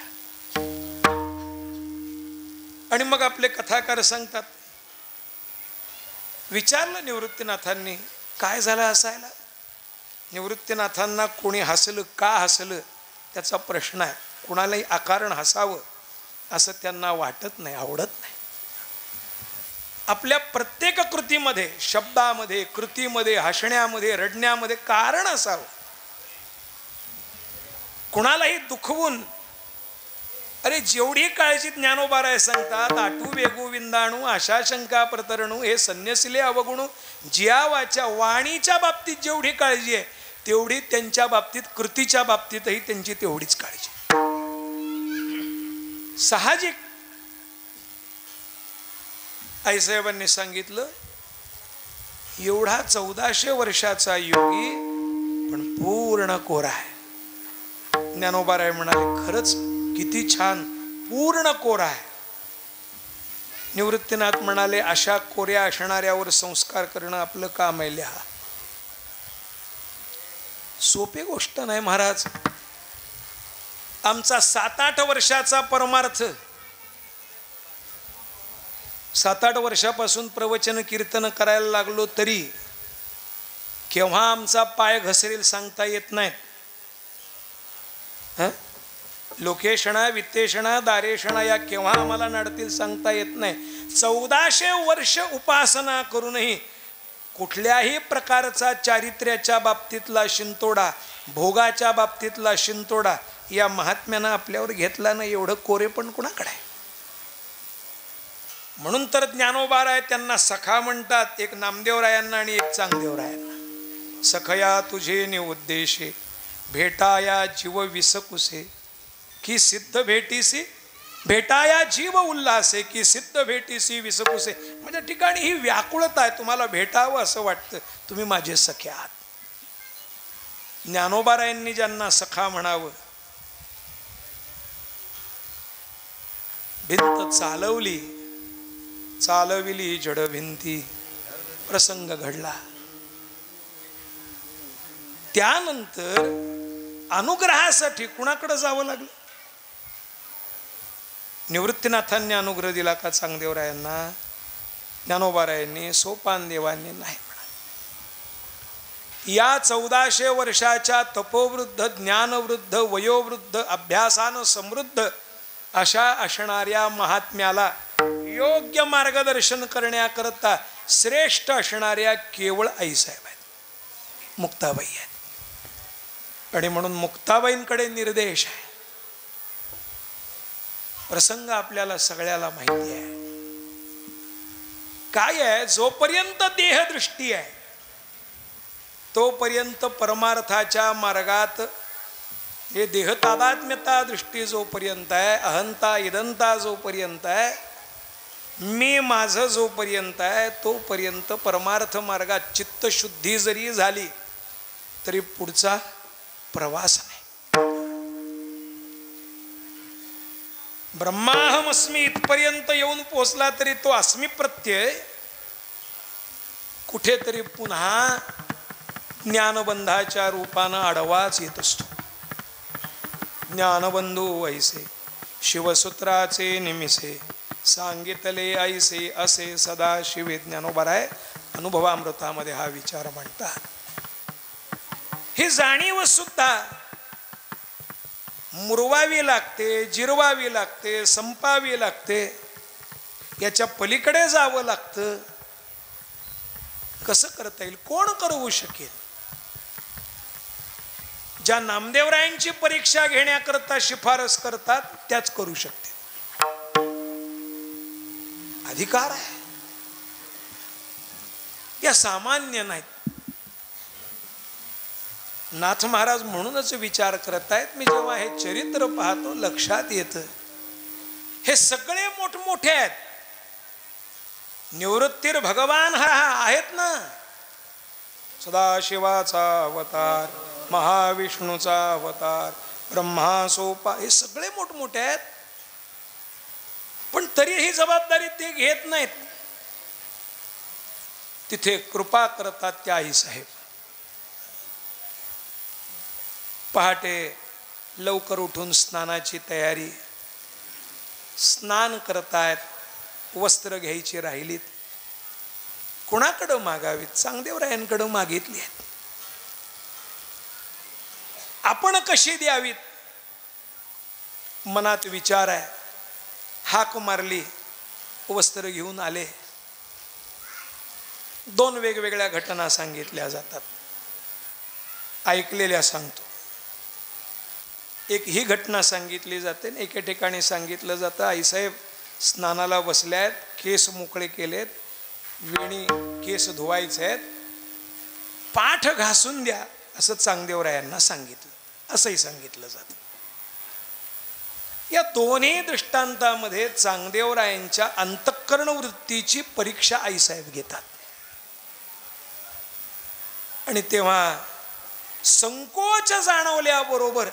आणि मग आपले कथाकार सांगतात, विचारलं निवृत्तीनाथांनी काय झालं हसायला. निवृत्तीनाथांना कोणी हसलं, का हसलं त्याचा प्रश्न आहे. कुणालाही अकारण हसावं असं त्यांना वाटत नाही, आवडत नाही. आपल्या प्रत्येक कृतीमध्ये, शब्दामध्ये, कृतीमध्ये, हसण्यामध्ये, रडण्यामध्ये कारण असावं. कुणालाही दुखवून, अरे जेवढी काळजी ज्ञानोबाराय सांगतात, आटू वेगू विंदाणू आशा शंका प्रतरणू हे संन्यासिले अवगुणू, जिया वाच्या वाणीच्या बाबतीत जेवढी काळजी आहे तेवढी त्यांच्या बाबतीत, कृतीच्या बाबतीतही त्यांची तेवढीच काळजी. साहजिक. आईसाहेबांनी सांगितलं, एवढा 1400 वर्षाचा योगी पण पूर्ण कोरा आहे. ज्ञानोबाराय म्हणाले, खरंच किती छान, पूर्ण कोरा आहे. निवृत्तीनाथ म्हणाले, अशा कोऱ्या असणाऱ्यावर संस्कार करणं आपलं काम आहे. लिहा. सोपी गोष्ट नाही महाराज. आमचा 7-8 वर्षाचा परमार्थ, 7-8 वर्षापासून प्रवचन कीर्तन करायला लागलो तरी केव्हा आमचा पाय घसरेल सांगता येत नाही. लोकेशणा, वित्तेषणा, दारेषणा या केव्हा आम्हाला नडतील सांगता येत नाही. 1400 वर्ष उपासना करूनही कुठल्याही प्रकारचा चारित्र्याच्या बाबतीतला शिंतोडा, भोगाच्या बाबतीतला शिंतोडा या महात्म्यानं आपल्यावर घेतला नाही. एवढं कोरे पण कुणाकडे आहे. म्हणून तर ज्ञानोबाराय त्यांना सखा म्हणतात. एक नामदेवरायांना आणि एक चांगदेवरायांना. सखया तुझे नि उद्देशे भेटाया जीव विसकुसे की सिद्ध भेटीसी, भेटाया जीव उल्हासे की सिद्ध भेटीसी विसकुसे. म्हणजे ठिकाणी ही व्याकुळता आहे. तुम्हाला भेटावं असं वाटतं, तुम्ही माझे सखे आहात. ज्ञानोबारायांनी ज्यांना सखा म्हणावं, भिंत चालवली, चालविली जड भिंती, प्रसंग घडला. त्यानंतर अनुग्रहासाठी कुणाकडे जावं लागलं? निवृत्तीनाथांनी अनुग्रह दिला का चांगदेवरायांना? ज्ञानोबारायांनी, सोपान देवांनी नाही म्हणा. या 1400 वर्षाच्या तपोवृद्ध, ज्ञानवृद्ध, वयोवृद्ध, अभ्यासानं समृद्ध अशा असणाऱ्या महात्म्याला योग्य मार्गदर्शन करण्याकरता श्रेष्ठ असणाऱ्या केवळ आईसाहेब आहेत, मुक्ताबाई आहेत. आणि म्हणून मुक्ताबाईंकडे निर्देश आहे. प्रसंग आपल्याला सगळ्याला माहिती आहे. काय आहे, जोपर्यंत देहदृष्टी आहे तोपर्यंत परमार्थाच्या मार्गात, हे देहतादात्म्यता दृष्टी जोपर्यंत आहे, अहंता इदंता जोपर्यंत आहे, मी माझं जोपर्यंत आहे, तोपर्यंत परमार्थ मार्गात चित्तशुद्धी जरी झाली तरी पुढचा प्रवास नाही. ब्रह्माहमस्मी इथपर्यंत येऊन पोचला तरी तो अस्मी प्रत्यय कुठेतरी पुन्हा ज्ञानबंधाच्या रूपानं आडवाच येत असतो. ज्ञानबंधू ऐसे शिवसूत्राचे निमिसे, सांगितले ऐसे असे सदा शिवे. ज्ञानोबाराय अनुभवामृतामध्ये हा विचार म्हणतात. ही जाणीव सुद्धा मुरवावी लागते, जिरवावी लागते, संपावी लागते. याच्या पलीकडे जावं लागतं. कसं करता येईल? कोण करू शकेल? ज्या नामदेवरायांची परीक्षा घेण्याकरता शिफारस करतात त्याच करू शकते. अधिकार आहे, या सामान्य नाहीत. नाथ महाराज म्हणूनच विचार करत आहेत. मी जेव्हा हे चरित्र पाहतो लक्षात येतं, हे सगळे मोठमोठे आहेत. निवृत्तीर भगवान हा आहेत ना, सदाशिवाचा अवतार, महाविष्णूचा अवतार, ब्रह्मा सोपा, हे सगळे मोठमोठे आहेत, पण तरी ही जबाबदारी ते घेत नाहीत. तिथे कृपा करतात त्या आईसाहेब. पहाटे लवकर उठून स्नानाची तयारी, स्नान करतायत, वस्त्र घ्यायची राहिलीत, कुणाकडं मागावीत? चांगदेवरायांकडं मागितली आहेत. आपण कशी द्यावीत? मनात विचार आहे. हाक मारली, वस्त्र घेऊन आले. दोन वेगवेगळ्या घटना सांगितल्या जातात, ऐकलेल्या सांगतो. एक ही घटना सांगितली जाते, एके ठिकाणी सांगितलं जातं, आईसाहेब स्नानाला बसल्या आहेत, केस मोकळे केलेत, वेणी केस धुवायचे आहेत, पाठ घासून द्या असं चांगदेवरायांना सांगितलं, असंही सांगितलं जातं. या दोन्ही दृष्टांतामध्ये चांगदेवरायांच्या अंतःकरण वृत्तीची परीक्षा आईसाहेब घेतात. आणि तेव्हा संकोच जाणवल्याबरोबर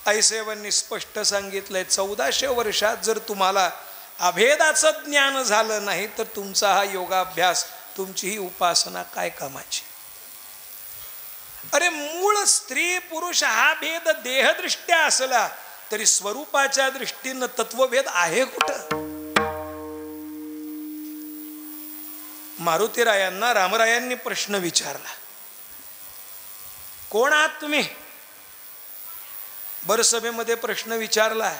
आईसाहेबांनी स्पष्ट सांगितलंय, 1400 वर्षात जर तुम्हाला अभेदाचं ज्ञान झालं नाही तर तुमचा हा योगाभ्यास, तुमची ही उपासना काय कामाची? अरे मूळ स्त्री पुरुष हा भेद देहदृष्ट्या असला तरी स्वरूपाच्या दृष्टीनं तत्वभेद आहे कुठं? मारुतीरायांना रामरायांनी प्रश्न विचारला, कोण आहात तुम्ही? बरसभेमध्ये प्रश्न विचारला.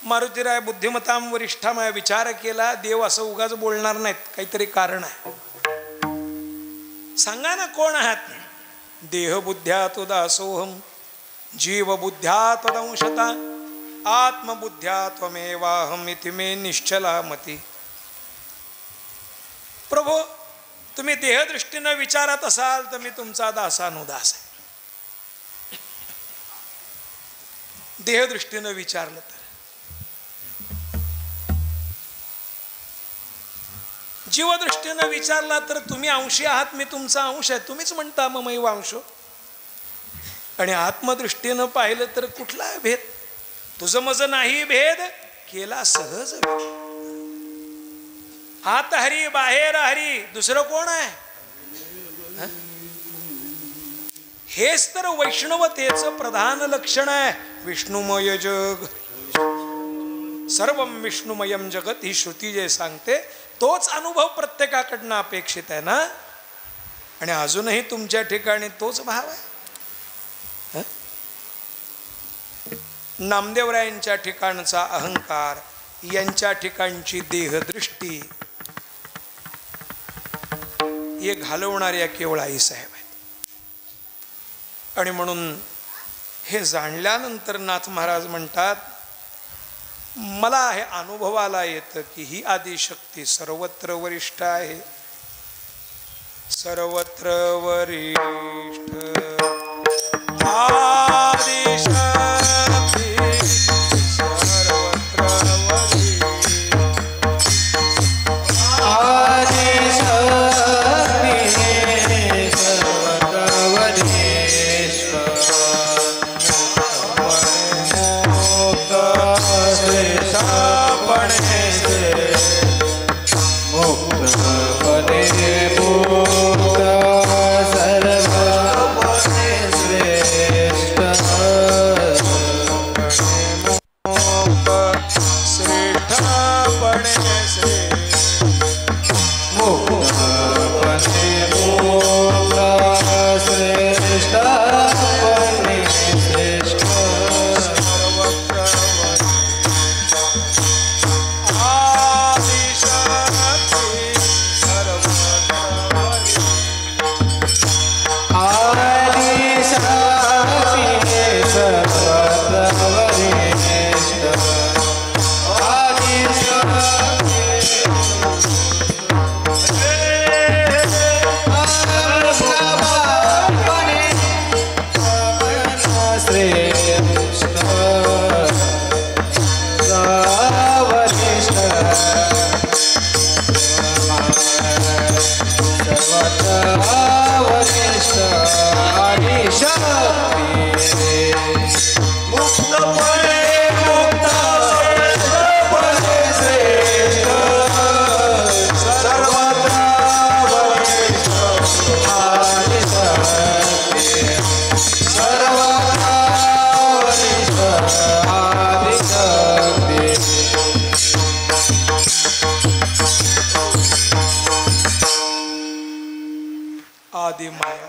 मारुतीराय बुद्धिमताम वरिष्ठाम विचार केला, देव असं उगाच बोलणार नाहीत, काहीतरी कारण आहे. सांगा ना कोण आहात? देह बुद्ध्या तो दासोहम, जीव बुद्ध्या त्वदंशता, आत्मबुद्ध्या त्वमेवाहम इति मे निश्चला मती. प्रभो, तुम्ही देहदृष्टीनं विचारत असाल तर मी तुमचा दासानुदास आहे. देहदृष्टीनं विचारलं तर, जीवदृष्टीनं विचारला तर तुम्ही अंशी आहात, मी तुमचा अंश आहे, तुम्हीच म्हणता ममैव अंशो. आणि आत्मदृष्टीनं पाहिलं तर कुठला भेद? तुझं मज नाही भेद, केला सहज भेद. आत हरी बाहेर हरी, दुसरं कोण आहे? हेच तर वैष्णवतेचं प्रधान लक्षण आहे. विष्णुमय जग, सर्वं विष्णुमयम जगत, ही श्रुती जे सांगते तोच अनुभव प्रत्येकाकडनं अपेक्षित आहे ना. आणि अजूनही तुमच्या ठिकाणी तोच भाव आहे. नामदेवरायांच्या ठिकाणचा अहंकार, यांच्या ठिकाणची देहदृष्टी, हे घालवणाऱ्या केवळ आईसाहेब आहेत. आणि म्हणून हे जाणल्यानंतर नाथ महाराज म्हणतात, मला हे अनुभवाला येतं की ही आदिशक्ती सर्वत्र वरिष्ठ आहे. सर्वत्र वरिष्ठ आदिशक्ती, सर्वत्र वरिष्ठ आदिशक्ती, सर्वत्र वरिष्ठ सर्वत्र वरिष्ठ आदि माया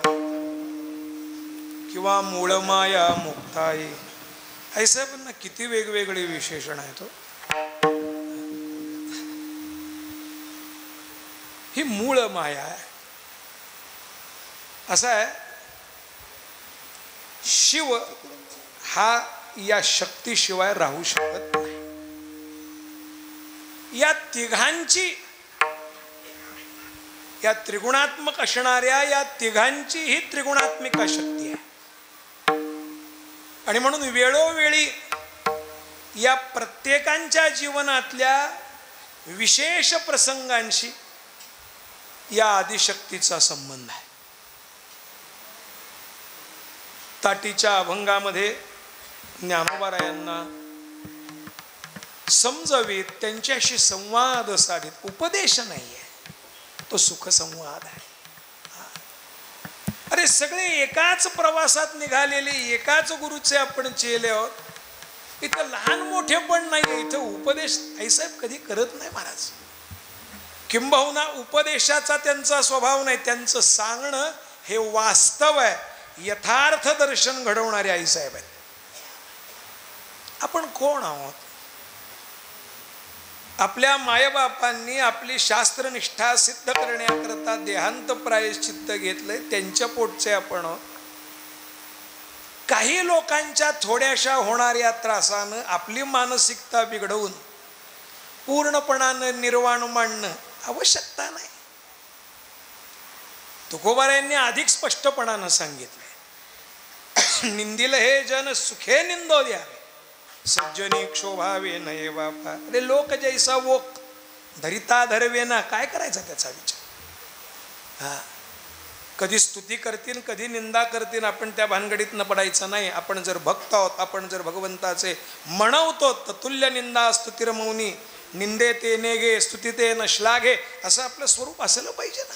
किंवा मूळ माया मुक्ताई, ऐसे पण ना किती वेगवेगळे विशेषण आहेत हो. ही मूळ माया आहे. असं आहे, शिव हा या शक्तीशिवाय राहू शकत नाही. या तिघांची, या त्रिगुणात्मक असणाऱ्या या तिघांची ही त्रिगुणात्मिका शक्ती आहे. आणि म्हणून वेळोवेळी या प्रत्येकांच्या जीवनातल्या विशेष प्रसंगांशी या आदिशक्तीचा संबंध आहे. ताटीच्या अभंगामध्ये ज्ञानोबारायांना समजवीत, त्यांच्याशी संवाद साधित, उपदेश नाही आहे, तो सुखसंवाद आहे. अरे सगळे एकाच प्रवासात निघालेले, एकाच गुरुचे आपण चेले आहोत. इथं लहान मोठे पण नाही, इथं उपदेश आईसाहेब कधी करत नाही महाराज. किंबहुना उपदेशाचा त्यांचा स्वभाव नाही, त्यांचं सांगणं हे वास्तव आहे, यथार्थ दर्शन घडवणारे आईसाहेब आहेत. आपण कोण आहोत? आपल्या मायबापांनी आपली शास्त्रनिष्ठा सिद्ध करण्याकरता देहांत प्रायश्चित्त घेतलंय, त्यांच्या पोटचे आपण. काही लोकांच्या थोड्याशा होणाऱ्या त्रासानं आपली मानसिकता बिघडवून पूर्णपणानं निर्वाण मांडणं आवश्यकता नाही. तुकोबारायांनी अधिक स्पष्टपणानं सांगितलंय, निंदिल हे जन सुखे निंदो द्यावे, सज्जनी क्षोभावे नये बापा. अरे लोक जैसा वोक धरिता धरवे ना, काय करायचा त्याचा विचार. हा, कधी स्तुती करतील, कधी निंदा करतील, आपण त्या भानगडीत न पडायचं नाही. आपण जर भक्त आहोत, आपण जर भगवंताचे म्हणवतो, तुल्य निंदा स्तुतीर मौनी, निंदे ते नेगे स्तुती ते न श्लाघे, असं आपलं स्वरूप असलं पाहिजे ना.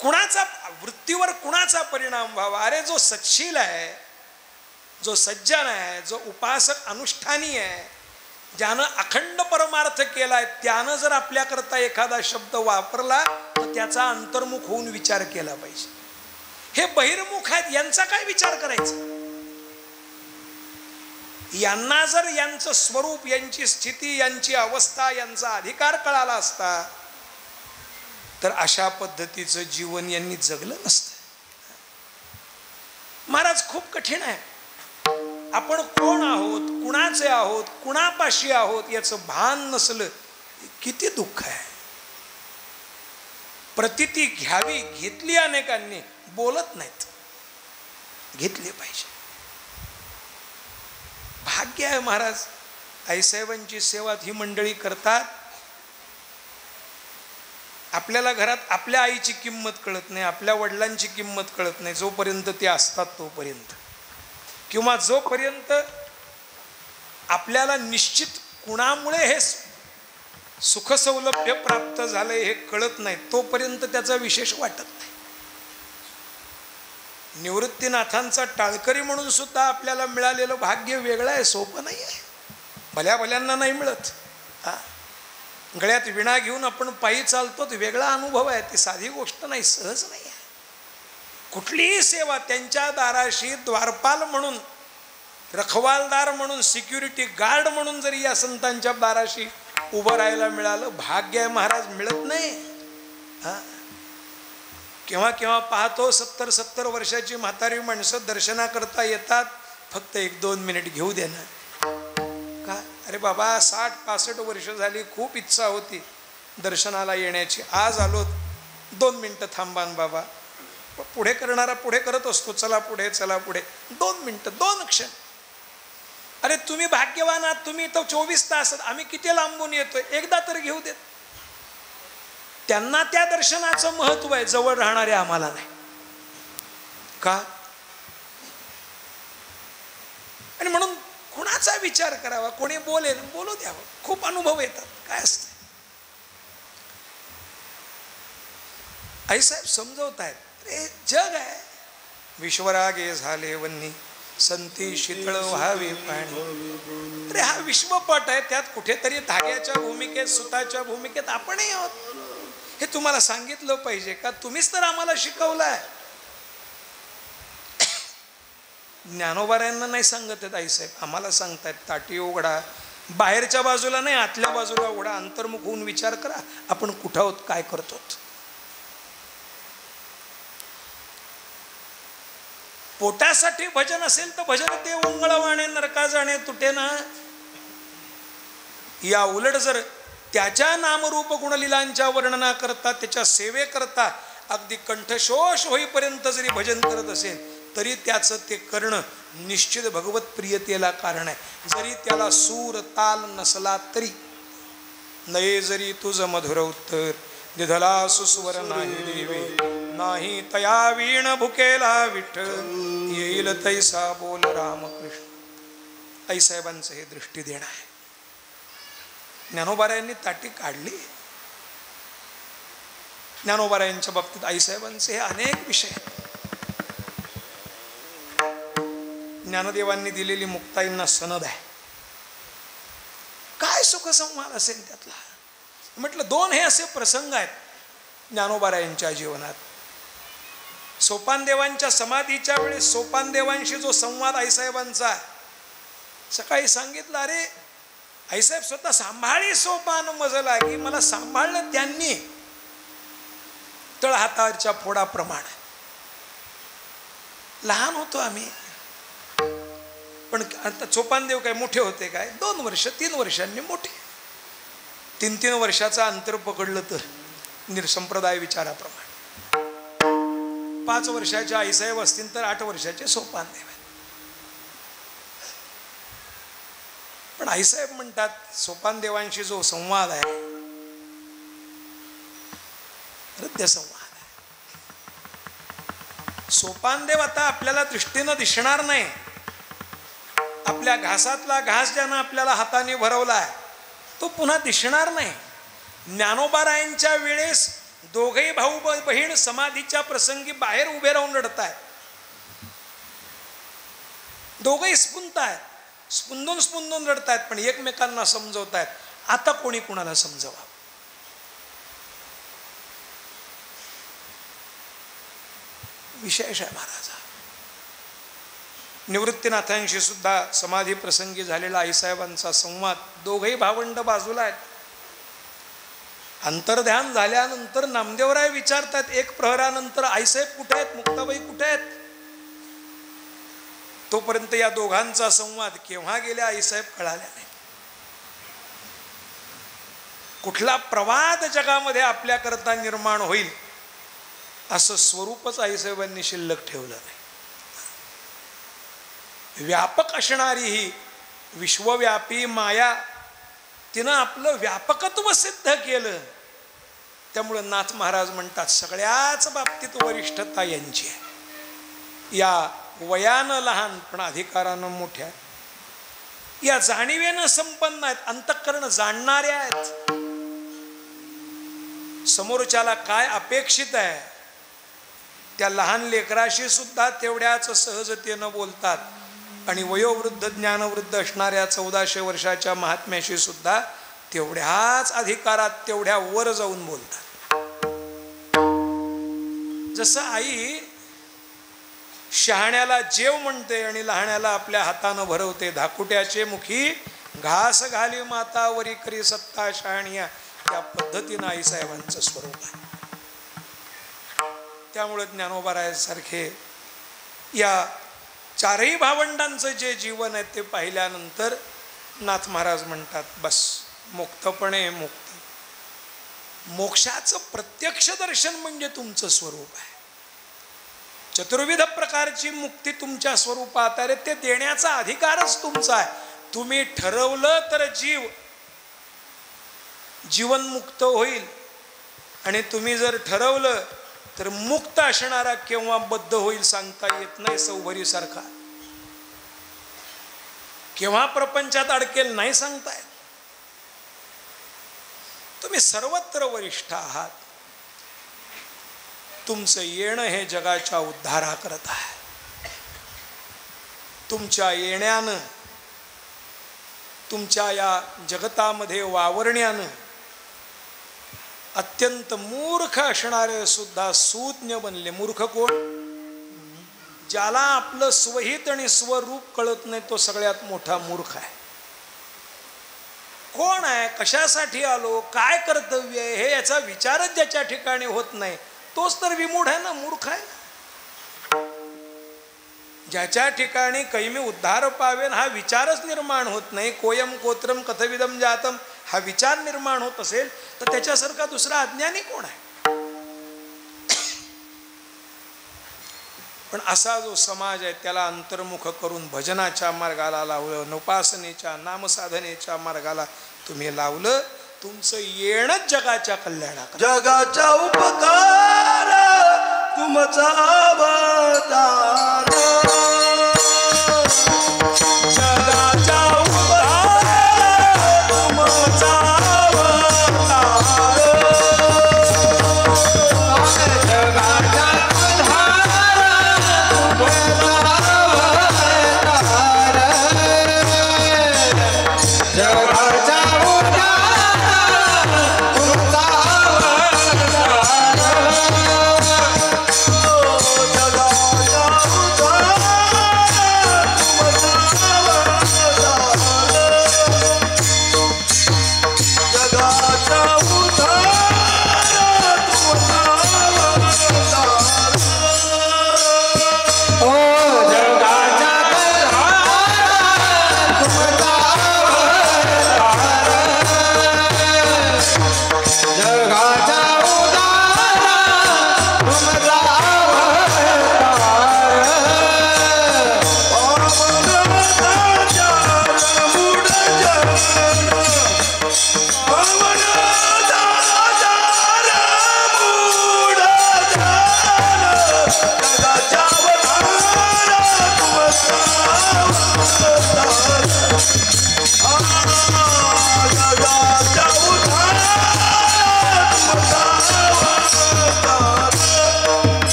कुणाचा वृत्तीवर कुणाचा परिणाम व्हावा. अरे जो सच्छील आहे, जो सज्जन आहे, जो उपासक अनुष्ठानी आहे, ज्यानं अखंड परमार्थ केलाय, त्यानं जर आपल्याकरता एखादा शब्द वापरला तर त्याचा अंतर्मुख होऊन विचार केला पाहिजे. हे बहिर्मुख आहेत, यांचा काय विचार करायचा. यांना जर यांचं स्वरूप, यांची स्थिती, यांची अवस्था, यांचा अधिकार कळाला असता तर अशा पद्धतीचं जीवन यांनी जगलं नसतं. महाराज खूप कठीण आहे. आपण कोण आहोत, कुणाचे आहोत, कुणापाशी आहोत याचं भान नसलं किती दुःख आहे. प्रतिती घ्यावी, घेतली अनेकांनी, बोलत नाहीत, घेतली पाहिजे. भाग्य आहे महाराज, आईसाहेबांची सेवा ही मंडळी करतात. आपल्याला घरात आपल्या आईची किंमत कळत नाही, आपल्या वडिलांची किंमत कळत नाही जोपर्यंत ते असतात तोपर्यंत, किंवा जोपर्यंत आपल्याला निश्चित कुणामुळे हे सुखसौलभ्य प्राप्त झालंय हे कळत नाही तोपर्यंत त्याचा विशेष वाटत नाही. निवृत्तीनाथांचा टाळकरी म्हणून सुद्धा आपल्याला मिळालेलं भाग्य वेगळं आहे, सोपं नाही आहे. भल्या भल्यांना नाही मिळत. गळ्यात विणा घेऊन आपण पायी चालतो, तो वेगळा अनुभव आहे, ती साधी गोष्ट नाही, सहज नाही आहे. कुठलीही सेवा त्यांच्या दाराशी द्वारपाल म्हणून, रखवालदार म्हणून, सिक्युरिटी गार्ड म्हणून जरी या संतांच्या दाराशी उभं राहायला मिळालं, भाग्य आहे महाराज, मिळत नाही. केव्हा केव्हा पाहतो 70-70 वर्षाची म्हातारी माणसं दर्शनाकरता येतात, फक्त 1-2 मिनिट घेऊ दे ना. का अरे बाबा 60-65 वर्ष झाली, खूप इच्छा होती दर्शनाला येण्याची, आज आलो, 2 मिनिटं थांबान बाबा. पुढे करणारा पुढे करत असतो, चला पुढे चला पुढे, 2 मिनिटं 2 क्षण. अरे तुम्ही भाग्यवान आहात, तुम्ही तो 24 तास, आम्ही किती लांबून येतोय, एकदा तर घेऊ देत. त्यांना त्या दर्शनाचं महत्व आहे, जवळ राहणारे आम्हाला नाही. का आणि म्हणून कुणाचा विचार करावा, कोणी बोलेल बोलू द्यावं, खूप अनुभव येतात. काय असतं आईसाहेब समजवतायत, अरे जग आहे, विश्वरागे झाले वन्नी, संती शीतळ व्हावे पाणी. अरे हा विश्वपट आहे, त्यात कुठेतरी धाग्याच्या भूमिकेत, सुताच्या भूमिकेत आपणही आहोत. हे तुम्हाला सांगितलं पाहिजे का? तुम्हीच तर आम्हाला शिकवलंय. ज्ञानोबारायांना नाही सांगत आहेत आईसाहेब, आम्हाला सांगतायत ताटी उघडा, बाहेरच्या बाजूला नाही आतल्या बाजूला उघडा, अंतर्मुख होऊन विचार करा आपण कुठं आहोत, काय करतो. पोटासाठी भजन असेल तर भजन ते उंगळवाणे नरका जाणे तुटे ना. या उलट जर त्याच्या नामरूप गुणलीलांच्या वर्णना करता, त्याच्या सेवे करता अगदी कंठशोष होईपर्यंत जरी भजन करत असेल तरी त्याचं ते करणं निश्चित भगवत प्रियतेला कारण आहे. जरी त्याला सूर ताल नसला तरी. नये जरी तुझ मधुर उत्तर दिधला सुस्वर नाही देवे, नाही तया वीण भुकेला विठ्ठल, येईल तैसा बोल रामकृष्ण. आईसाहेबांचं हे दृष्टी देणं आहे. ज्ञानोबारायांनी ताटी काढली. ज्ञानोबारायांच्या बाबतीत आईसाहेबांचे हे अनेक विषय आहेत. ज्ञानदेवांनी दिलेली मुक्ताईंना सनद आहे. काय सुखसंवाद असेल त्यातला. म्हटलं दोन हे असे प्रसंग आहेत ज्ञानोबारायांच्या जीवनात. सोपानदेवांच्या समाधीच्या वेळेस सोपानदेवांशी जो संवाद आईसाहेबांचा आहे, सकाळी सांगितलं, अरे आईसाहेब स्वतः सांभाळी सोपान मज लागी, मला सांभाळलं त्यांनी तळहाताच्या फोडाप्रमाणे. लहान होतो आम्ही, पण आता सोपानदेव काय मोठे होते काय, 2 वर्ष 3 वर्षांनी मोठे. 3 वर्षाचा अंतर पकडलं तर निरसंप्रदाय विचाराप्रमाणे. 5 वर्षाच्या आईसाहेब असतील तर 8 वर्षाचे सोपानदेव आहेत. पण आईसाहेब म्हणतात सोपानदेवांशी जो संवाद आहे हृदय संवाद आहे. सोपानदेव आता आपल्याला दृष्टीनं दिसणार नाही. आपल्या घासातला घास ज्यानं आपल्याला हाताने भरवलाय तो पुन्हा दिसणार नाही. ज्ञानोबारायांच्या वेळेस दोघेही भाऊ बहीण समाधीच्या प्रसंगी बाहेर उभे राहून रडतायत. दोघेही स्फुंतायत, स्पुंदून रडतायत, पण एकमेकांना समजवतायत. आता कोणी कुणाला समजवा. विशेष आहे महाराजा. निवृत्तीनाथांशी सुद्धा समाधी प्रसंगी झालेला आईसाहेबांचा संवाद. दोघेही भावंड बाजूला आहेत. अंतर्ध्यान झाल्यानंतर नामदेवराय विचारतात 1 प्रहरानंतर, आईसाहेब कुठे आहेत, मुक्ताबाई कुठे आहेत. तोपर्यंत या दोघांचा संवाद केव्हा गेल्या आईसाहेब कळाल्या नाही. कुठला प्रवाद जगामध्ये आपल्याकरता निर्माण होईल असं स्वरूपच आईसाहेबांनी शिल्लक ठेवलं नाही. व्यापक असणारी ही विश्वव्यापी माया तिनं आपलं व्यापकत्व सिद्ध केलं. त्यामुळं नाथ महाराज म्हणतात सगळ्याच बाबतीत वरिष्ठता यांची आहे. या वयानं लहान पण अधिकारानं मोठ्या, या जाणीवेनं संपन्न आहेत, अंतःकरण जाणणाऱ्या आहेत. समोरच्याला काय अपेक्षित आहे त्या लहान लेकराशी सुद्धा तेवढ्याच सहजतेनं बोलतात. आणि वयोवृद्ध ज्ञानवृद्ध असणाऱ्या 1400 वर्षाच्या महात्म्याशी सुद्धा तेवढ्याच अधिकारात तेवढ्या वर जाऊन बोलतात. जसं आई शहाण्याला जेव म्हणते आणि लहाण्याला आपल्या हातानं भरवते. धाकुट्याचे मुखी घास घाली माता वरी करी सत्ता शहाणिया, त्या पद्धतीनं आईसाहेबांचं स्वरूप आहे. त्यामुळे ज्ञानोबारायांसारखे या 4ही भावंडांचं जे जीवन आहे ते पाहिल्यानंतर नाथ महाराज म्हणतात बस मुक्तपणे मुक्ती. मोक्षाचं प्रत्यक्ष दर्शन म्हणजे तुमचं स्वरूप आहे. चतुर्विध प्रकारची मुक्ती तुमच्या स्वरूपात आहे. ते देण्याचा अधिकारच तुमचा आहे. तुम्ही ठरवलं तर जीवनमुक्त होईल, आणि तुम्ही जर ठरवलं तर मुक्त असणारा केव्हा बद्ध होईल सांगता येत नाही. सौभरीसारखा केव्हा प्रपंचात अडकेल नाही सांगतायत. तुम्ही सर्वत्र वरिष्ठ आहात. तुमचं येणं हे जगाच्या उद्धाराकरता आहे. तुमच्या येण्यानं, तुमच्या या जगतामध्ये वावरण्यानं अत्यंत मूर्ख असणारे सुद्धा सुज्ञ बनले. मूर्ख कोण? ज्याला आपलं स्वहित आणि स्वरूप कळत नाही तो सगळ्यात मोठा मूर्ख आहे. कोण आहे, कशासाठी आलो, काय कर्तव्य आहे, हे याचा विचारच ज्याच्या ठिकाणी होत नाही तोच तर विमूढ आहे ना, मूर्ख आहे. ज्याच्या ठिकाणी कैमी उद्धार पावेन हा विचारच निर्माण होत नाही, कोयम कोत्रम कथविदम जातम हा विचार निर्माण होत असेल तर त्याच्यासारखा दुसरा अज्ञानी कोण आहे? पण असा जो समाज आहे त्याला अंतर्मुख करून भजनाच्या मार्गाला लावलं, उपासनेच्या नामसाधनेच्या मार्गाला तुम्ही लावलं, तुमचं येणंच जगाच्या कल्याणात. जगाचा उपकार तुमचा अवतार, जगाचा उपकार तुमचा अवतार, जगाचा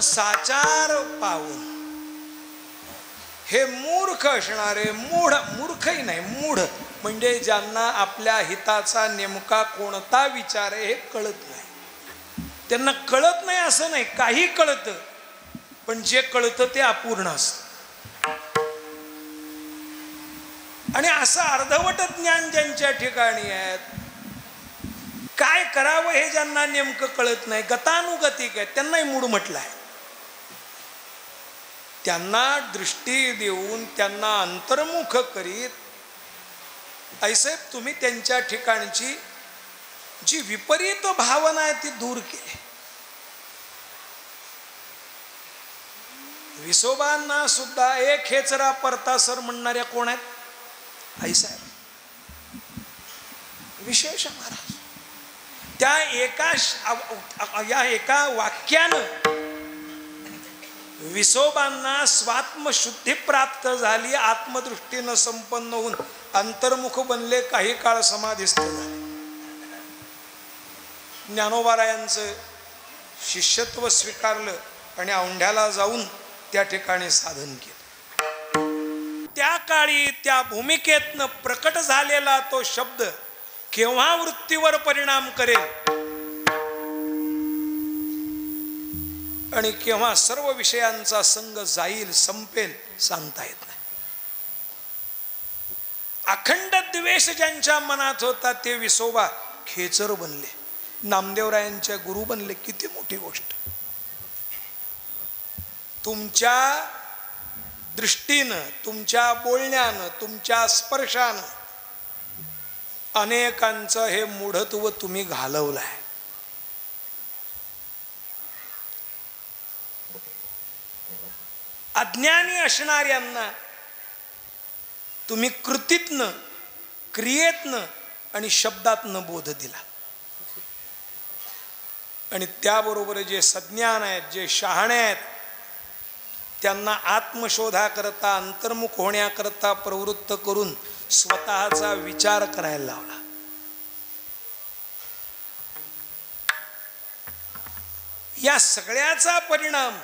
साचार पाहून हे मूर्ख असणारे, मूर्खही नाही मूढ म्हणजे ज्यांना आपल्या हिताचा नेमका कोणता विचार आहे हे कळत नाही. त्यांना कळत नाही असं नाही, काही कळतं पण जे कळतं ते अपूर्ण असतं. आणि असं अर्धवट ज्ञान ज्यांच्या ठिकाणी आहेत, काय करावं हे ज्यांना नेमकं कळत नाही, गतानुगतिक आहे, त्यांनाही मूढ म्हटलं आहे. त्यांना दृष्टी देऊन त्यांना अंतर्मुख करीत ऐसे तुम्ही त्यांच्या ठिकाणची जी विपरीत भावना आहे ती दूर केली. विसोबांना सुद्धा एक खेचरा परतासर म्हणणाऱ्या कोण आहेत? आईसाहेब विशेष महाराज. त्या एका वाक्यानं विसोबांना स्वात्मशुद्धी प्राप्त झाली, आत्मदृष्टीनं संपन्न होऊन अंतर्मुख बनले, काही काळ समाधीस्थ झाले. ज्ञानोबारायांचं शिष्यत्व स्वीकारलं आणि औंढ्याला जाऊन त्या ठिकाणी साधन केलं. त्या काळी त्या भूमिकेतनं प्रकट झालेला तो शब्द केव्हा वृत्तीवर परिणाम करेल आणि केव्हा सर्व विषयांचा संग जाईल, संपेल, सांगता येत नाही. अखंड द्वेष ज्यांच्या मनात होता ते विसोबा खेचर बनले, नामदेवरायांच्या गुरु बनले. किती मोठी गोष्ट. तुमच्या दृष्टीनं, तुमच्या बोलण्यानं, तुमच्या स्पर्शानं अनेकांचं हे मूढत्व तुम्ही घालवलंय. अज्ञानी असणाऱ्यांना तुम्ही कृतीतनं, क्रियेतनं आणि शब्दातनं बोध दिला. आणि त्याबरोबर जे सज्ञान आहेत, जे शहाणे आहेत, त्यांना आत्मशोधाकरता, अंतर्मुख होण्याकरता प्रवृत्त करून स्वतःचा विचार करायला लावला. या सगळ्याचा परिणाम,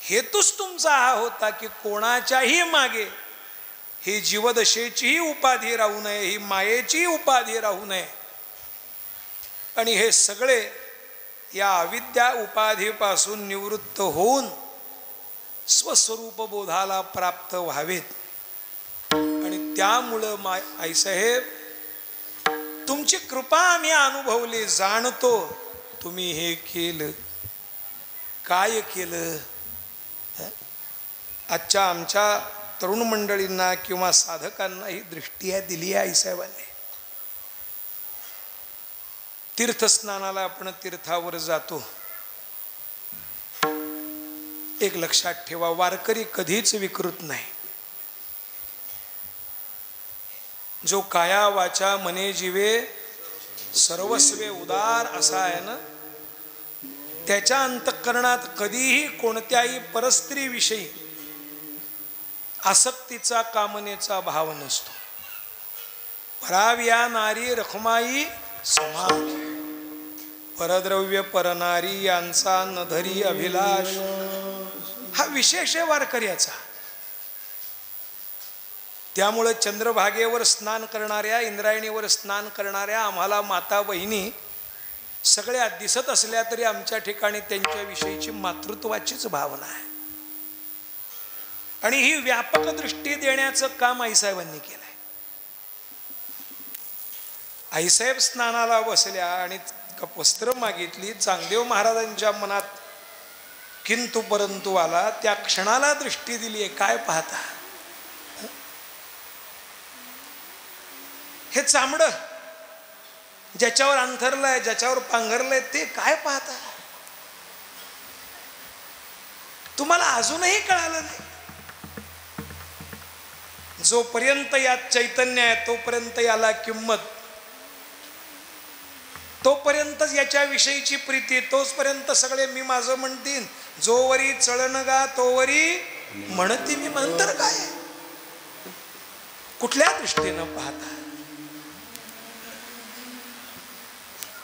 हेतूच तुमचा हा होता की कोणाच्याही मागे ही जीवदशेचीही उपाधी राहू नये, ही मायेची उपाधी राहू नये. आणि हे सगळे या अविद्या उपाधीपासून निवृत्त होऊन स्वस्वरूप बोधाला प्राप्त व्हावेत. आणि त्यामुळं आईसाहेब, तुमची कृपा आम्ही अनुभवली, जाणतो तुम्ही हे केलं. काय केलं? आजच्या आमच्या तरुण मंडळींना किंवा साधकांना ही दृष्टी आहे दिली आहे आईसाहेबांनी. तीर्थस्नानाला आपण तीर्थावर जातो. एक लक्षात ठेवा, वारकरी कधीच विकृत नाही. जो काया वाचा मने जीवे सर्वस्वे उदार असा आहे ना, त्याच्या अंतःकरणात कधीही कोणत्याही परस्त्रीविषयी आसक्तीचा, कामनेचा भाव नसतो. पराव्या नारी रखमाई समान, परद्रव्य परनारी यांचा न धरी अभिलाष. हा विशेष आहे वारकऱ्याचा. त्यामुळे चंद्रभागेवर स्नान करणाऱ्या, इंद्रायणीवर स्नान करणाऱ्या आम्हाला माता बहिणी सगळ्या दिसत असल्या तरी आमच्या ठिकाणी त्यांच्याविषयीची मातृत्वाचीच भावना आहे. आणि ही व्यापक दृष्टी देण्याचं काम आईसाहेबांनी केलंय. आईसाहेब स्नानाला बसल्या आणि वस्त्र मागितली. चांगदेव महाराजांच्या मनात किंतु परंतु आला. त्या क्षणाला दृष्टी दिली आहे. काय पाहता? हे चामडं ज्याच्यावर अंथरलंय, ज्याच्यावर पांघरलंय, ते काय पाहता? तुम्हाला अजूनही कळालं नाही. जोपर्यंत यात चैतन्य आहे तोपर्यंत याला किंमत, तोपर्यंतच याच्याविषयीची प्रीती, तोचपर्यंत सगळे मी माझं म्हणतील. जोवरी चळण गा तोवरी म्हणती मी. म्हणतर काय? कुठल्या दृष्टीनं पाहता?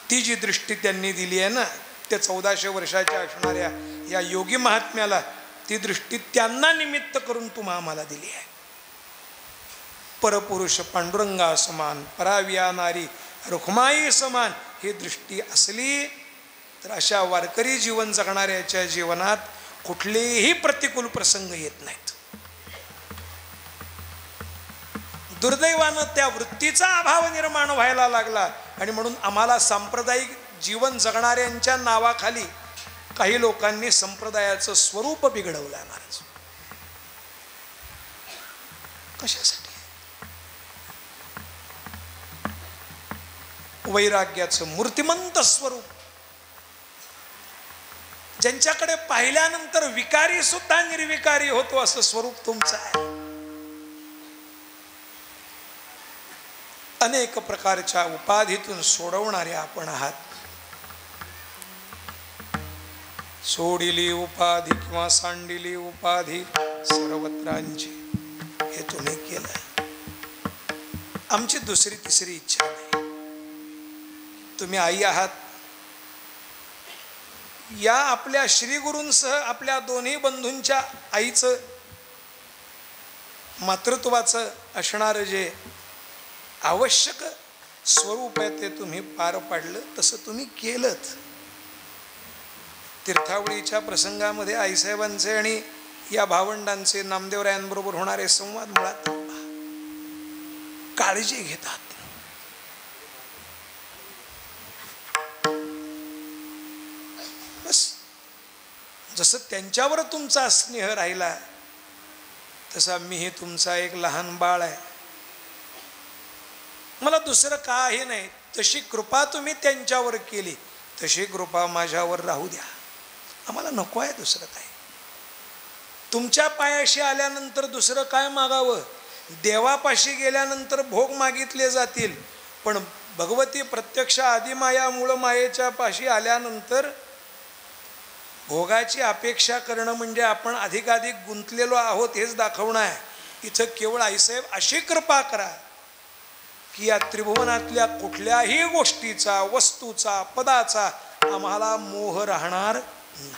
ती जी दृष्टी त्यांनी दिली आहे ना, त्या 1400 वर्षाच्या असणाऱ्या या योगी महात्म्याला, ती दृष्टी त्यांना निमित्त करून तुम्हा आम्हाला दिली आहे. परपुरुष पांडुरंगा समान, पराव्या नारी रुक्माई समान ही दृष्टी असली तर अशा वारकरी जीवन जगणाऱ्याच्या जीवनात कुठलेही प्रतिकूल प्रसंग येत नाहीत. दुर्दैवानं त्या वृत्तीचा अभाव निर्माण व्हायला लागला. आणि म्हणून आम्हाला सांप्रदायिक जीवन जगणाऱ्यांच्या नावाखाली काही लोकांनी संप्रदायाचं स्वरूप बिघडवलं आहे. महाराज कशासाठी? वैराग्याचं मूर्तिमंत स्वरूप, ज्यांच्याकडे पाहिल्यानंतर विकारी सुद्धा निर्विकारी होतो असं स्वरूप तुमचं आहे. अनेक प्रकारच्या उपाधीतून सोडवणारे आपण आहात. सोडिली उपाधी किंवा सांडिली उपाधी सर्वत्रांची, हे तुम्ही केलं. आमची दुसरी तिसरी इच्छा नाही. तुम्ही आई आहात, या आपल्या श्रीगुरूंसह आपल्या दोन्ही बंधूंच्या आईचं मातृत्वाचं असणारं जे आवश्यक स्वरूप आहे ते तुम्ही पार पाडलं, तसं तुम्ही केलंत. तीर्थावळीच्या प्रसंगामध्ये आईसाहेबांचे आणि या भावंडांचे नामदेवरायांबरोबर होणारे संवाद मुळात काळजी घेतात. बस जसं त्यांच्यावर तुमचा स्नेह राहिला तसा मीही तुमचा एक लहान बाळ आहे. मला दुसरं काही नाही. तशी कृपा तुम्ही त्यांच्यावर केली तशी कृपा माझ्यावर राहू द्या. आम्हाला नको आहे दुसरं काय. तुमच्या पायाशी आल्यानंतर दुसरं काय मागावं. देवापाशी गेल्यानंतर भोग मागितले जातील, पण भगवती प्रत्यक्ष आदिमाया मूळ मायेच्या पाशी आल्यानंतर भोगाची अपेक्षा करणं म्हणजे आपण अधिकाधिक गुंतलेलो आहोत हेच दाखवणं आहे. इथं केवळ आईसाहेब अशी कृपा करा की या त्रिभुवनातल्या कुठल्याही गोष्टीचा, वस्तूचा, पदाचा आम्हाला मोह राहणार नाही,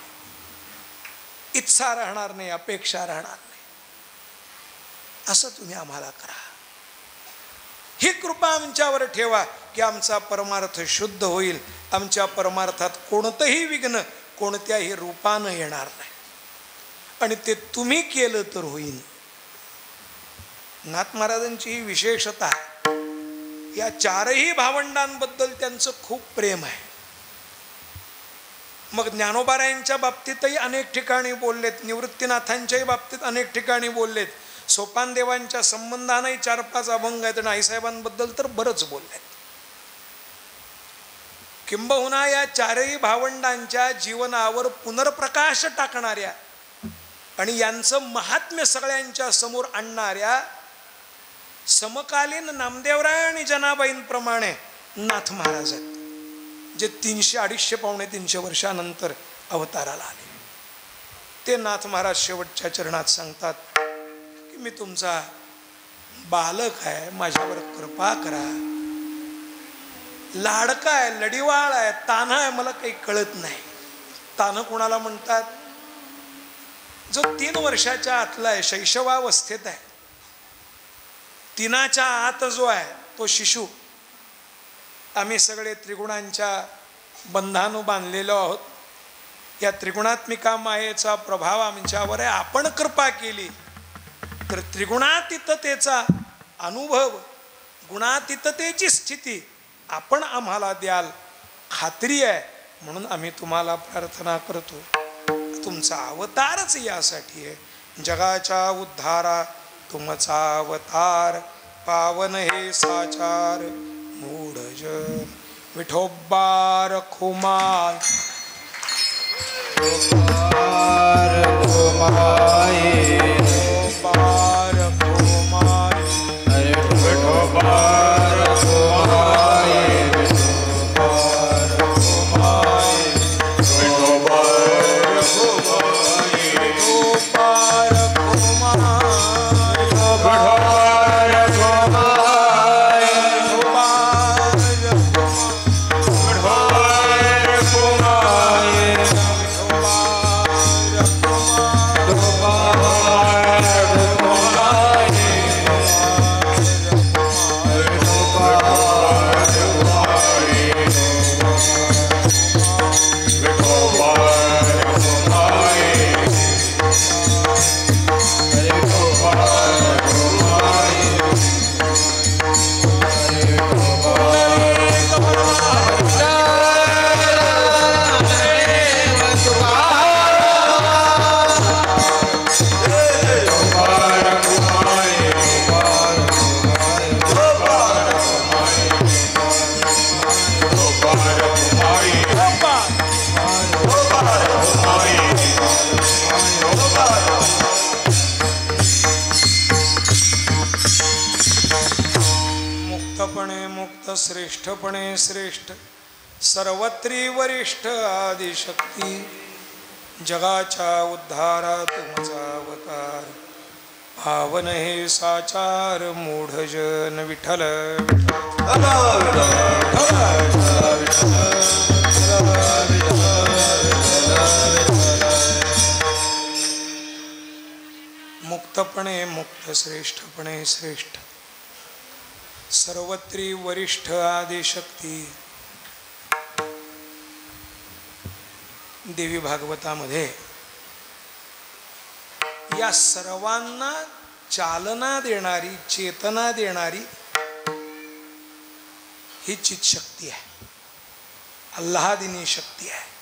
इच्छा राहणार नाही, अपेक्षा राहणार नाही. असं तुम्ही आम्हाला करा. ही कृपा आमच्यावर ठेवा की आमचा परमार्थ शुद्ध होईल. आमच्या परमार्थात कोणतंही विघ्न कोणत्याही रूपानं येणार नाही, आणि ते तुम्ही केलं तर होईल. नाथ महाराजांची ही विशेषता आहे. या चारही भावंडांबद्दल त्यांचं खूप प्रेम आहे. मग ज्ञानोबारायांच्या बाबतीतही अनेक ठिकाणी बोललेत, निवृत्तीनाथांच्याही बाबतीत अनेक ठिकाणी बोललेत, सोपानदेवांच्या संबंधानेही 4-5 अभंग आहेत, आणि आईसाहेबांबद्दल तर बरंच बोललेत. किंबहुना या चारही भावंडांच्या जीवनावर पुनर्प्रकाश टाकणाऱ्या आणि यांचं महात्म्य सगळ्यांच्या समोर आणणाऱ्या समकालीन नामदेवराय आणि जनाबाईंप्रमाणे नाथ महाराज आहेत, जे 300-250 पावणे 300 वर्षानंतर अवताराला आले. ते नाथ महाराज शेवटच्या चरणात सांगतात की मी तुमचा बालक आहे, माझ्यावर कृपा करा. लाडका आहे, लढीवाळ आहे, तान्हा आहे, मला काही कळत नाही. तान्ह कोणाला म्हणतात? जो 3 वर्षाच्या आतला आहे, शैशवावस्थेत आहे, 3च्या आत जो आहे तो शिशु. आम्ही सगळे त्रिगुणांच्या बंधानु बांधलेलो आहोत. या त्रिगुणात्मिका मायेचा प्रभाव आमच्यावर आहे. आपण कृपा केली तर त्रिगुणातीततेचा अनुभव, गुणातीततेची स्थिती आपण आम्हाला द्याल, खात्री आहे. म्हणून आम्ही तुम्हाला प्रार्थना करतो. तुमचा अवतारच यासाठी आहे. जगाच्या उद्धारा तुमचा अवतार, पावन हे साचार मूढ जन. विठोबा रखुमाय श्रेष्ठपणे श्रेष्ठ, सर्वत्री वरिष्ठ आदिशक्ती. जगाच्या उद्धारा तुमचा अवतार, पावन हे साचार मूढजन. विठ्ठल विठ्ठल. मुक्तपणे मुक्त श्रेष्ठपणे श्रेष्ठ सर्वत्री वरिष्ठ आदिशक्ती देवी भागवतामध्ये या सर्वांना चालना देणारी चेतना देणारी ही चित्शक्ती आहे, आल्हादिनी शक्ती आहे.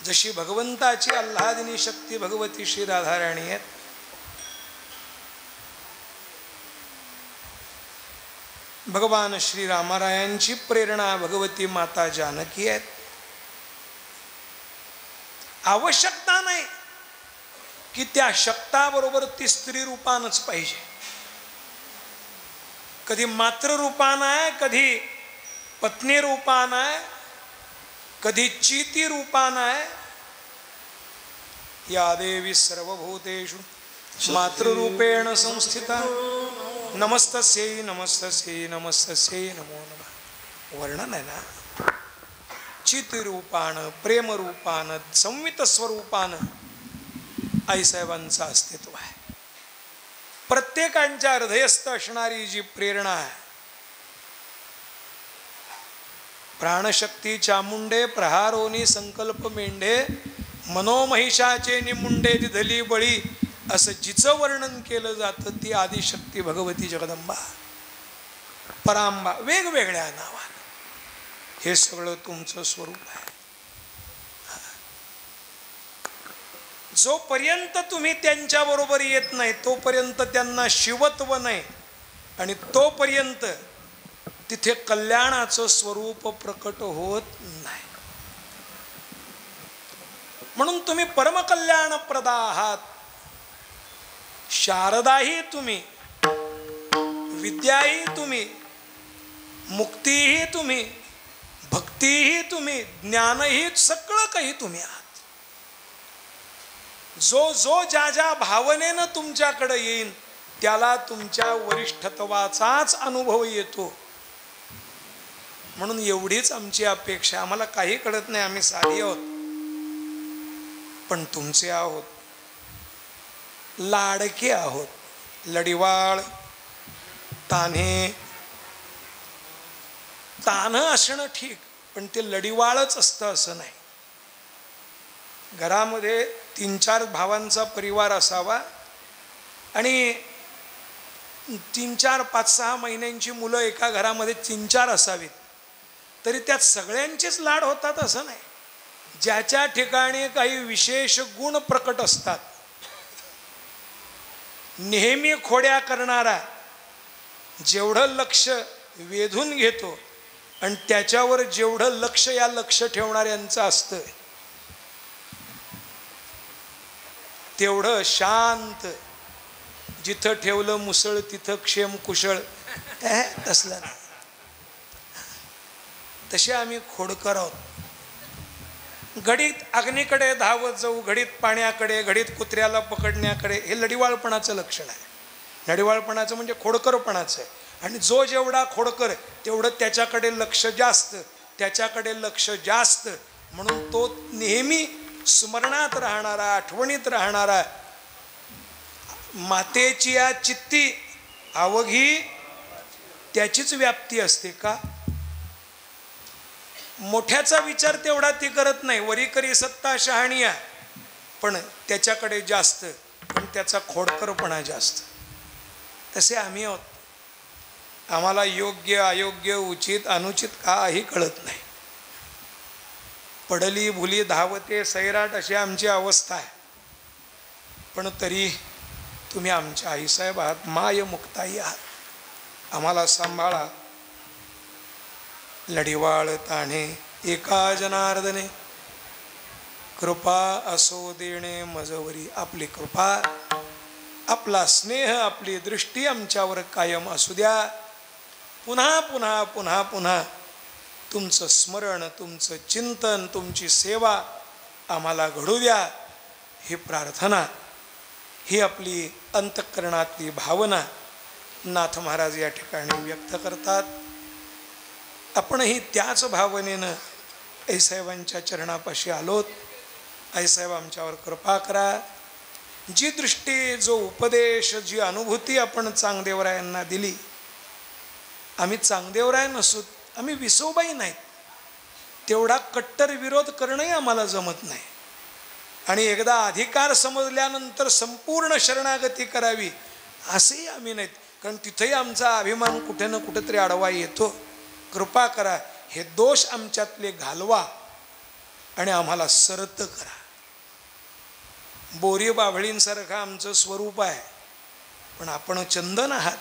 जशी भगवंताची आल्हादिनी शक्ती भगवती श्री राधाराणी आहेत, भगवान श्री रामरायांची प्रेरणा भगवती माता जानकी आहेत. आवश्यकता नाही की त्या शक्ताबरोबर ती स्त्री रूपानच पाहिजे. कधी मातृ रूपान आहे, कधी पत्नी रूपान आहे, कधी चीती रूपान आहे. या देवी सर्वभूतेषु मातृरूपेण संस्थिता नमस्तस्यै नमस्तस्यै नमस्तस्यै नमो नमः. वर्णन आहे ना, चितिरूपान प्रेमरूपान संवित स्वरूपान आईसाहेबांचं अस्तित्व आहे. प्रत्येकांच्या हृदयस्थ असणारी जी प्रेरणा आहे, प्राणशक्ती चामुंडे प्रहारोनी संकल्प मेंढे मनोमहिषाचे निमुंडे दिधली बळी असं जिचं वर्णन केलं जातं ती आदिशक्ती भगवती जगदंबा परांबा वेगवेगळ्या नावाने. हे सगळं तुमचं स्वरूप आहे. जोपर्यंत तुम्ही त्यांच्या बरोबर येत नाही तोपर्यंत त्यांना शिवत्व नाही आणि तोपर्यंत तिथे कल्याणाचं स्वरूप प्रकट होत नाही. म्हणून तुम्ही परमकल्याणप्रदा आहात. शारदाही तुम्ही, विद्याही तुम्ही, मुक्तीही तुम्ही, भक्तीही तुम्ही, ज्ञानही, सगळं काही तुम्ही आहात. जो जो ज्या ज्या भावनेनं तुमच्याकडे येईल त्याला तुमच्या वरिष्ठत्वाचाच अनुभव येतो. म्हणून एवढीच आमची अपेक्षा. आम्हाला काही कळत नाही, आम्ही साधी आहोत, पण तुमचे आहोत, लाडके आहोत. लढिवाळ तान्हे, तान्ह असणं ठीक, पण ते लढिवाळच असतं असं नाही. घरामध्ये 3-4 भावांचा परिवार असावा आणि 3-4, 5-6 महिन्यांची मुलं एका घरामध्ये 3-4 असावीत, तरी त्यात सगळ्यांचेच लाड होतात असं नाही. ज्याच्या ठिकाणी काही विशेष गुण प्रकट असतात, नेहमी खोड्या करणारा जेवढं लक्ष वेधून घेतो आणि त्याच्यावर जेवढं लक्ष या लक्ष ठेवणाऱ्यांचं असतं तेवढं शांत. जिथं ठेवलं मुसळ तिथं क्षेम कुशळ तसलं नाही. तसे आम्ही खोडकर आहोत. घडीत अग्नीकडे धावत जाऊ, घडीत पाण्याकडे, घडीत कुत्र्याला पकडण्याकडे. हे लढिवाळपणाचं लक्षण आहे. लढिवाळपणाचं म्हणजे खोडकरपणाचं आहे. आणि जो जेवढा खोडकर तेवढं त्याच्याकडे लक्ष जास्त, त्याच्याकडे लक्ष जास्त. म्हणून तो नेहमी स्मरणात राहणारा, आठवणीत राहणारा. मातेची या चित्ती अवघी त्याचीच व्याप्ती असते का? मोठ्याचा विचार तेवढा ती करत नाही. वरी करी सत्ता शहाणिया, पण त्याच्याकडे जास्त, पण त्याचा खोडकरपणा जास्त. तसे आम्ही आहोत. आम्हाला योग्य अयोग्य उचित अनुचित काही कळत नाही. पडली भुली धावते सैराट अशी आमची अवस्था आहे. पण तरी तुम्ही आमच्या आईसाहेब आहात, माय मुक्ताई आहात. आम्हाला सांभाळा. लढिवाळ ताणे एका जनार्दने कृपा असो देणे मजवरी. आपली कृपा, आपला स्नेह, आपली दृष्टी आमच्यावर कायम असू द्या. पुन्हा पुन्हा पुन्हा पुन्हा तुमचं स्मरण, तुमचं चिंतन, तुमची सेवा आम्हाला घडू द्या. ही प्रार्थना, ही आपली अंतःकरणातली भावना नाथ महाराज या ठिकाणी व्यक्त करतात. आपणही त्याच भावनेनं आईसाहेबांच्या चरणापाशी आलोत. आईसाहेब आमच्यावर कृपा करा. जी दृष्टी, जो उपदेश, जी अनुभूती आपण चांगदेवरायांना दिली, आम्ही चांगदेवराय नसूत, आम्ही विसोबाई नाहीत, तेवढा कट्टर विरोध करणंही आम्हाला जमत नाही. आणि एकदा अधिकार समजल्यानंतर संपूर्ण शरणागती करावी असेही आम्ही नाहीत, कारण तिथेही आमचा अभिमान कुठे ना कुठेतरी आडवा येतो. कृपा करा, हे दोष आमच्यातले घालवा आणि आम्हाला सरत करा. बोरी बाभळींसारखं आमचं स्वरूप आहे, पण आपण चंदन आहात.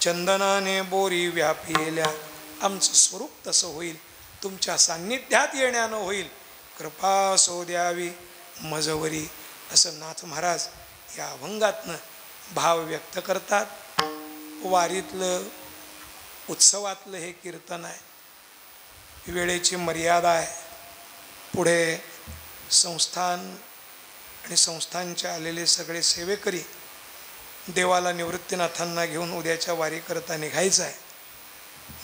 चंदनाने बोरी व्यापिल्या, आमचं स्वरूप तसं होईल, तुमच्या सान्निध्यात येण्यानं होईल. कृपा सो द्यावी मजवरी, असं नाथ महाराज या अभंगातनं भाव व्यक्त करतात. वारीतलं, उत्सवातलं हे कीर्तन आहे. वेळेची मर्यादा आहे. पुढे संस्थान आणि संस्थानचे आलेले सगळे सेवेकरी देवाला निवृत्तीनाथांना घेऊन उद्याच्या वारीकरता निघायचं आहे.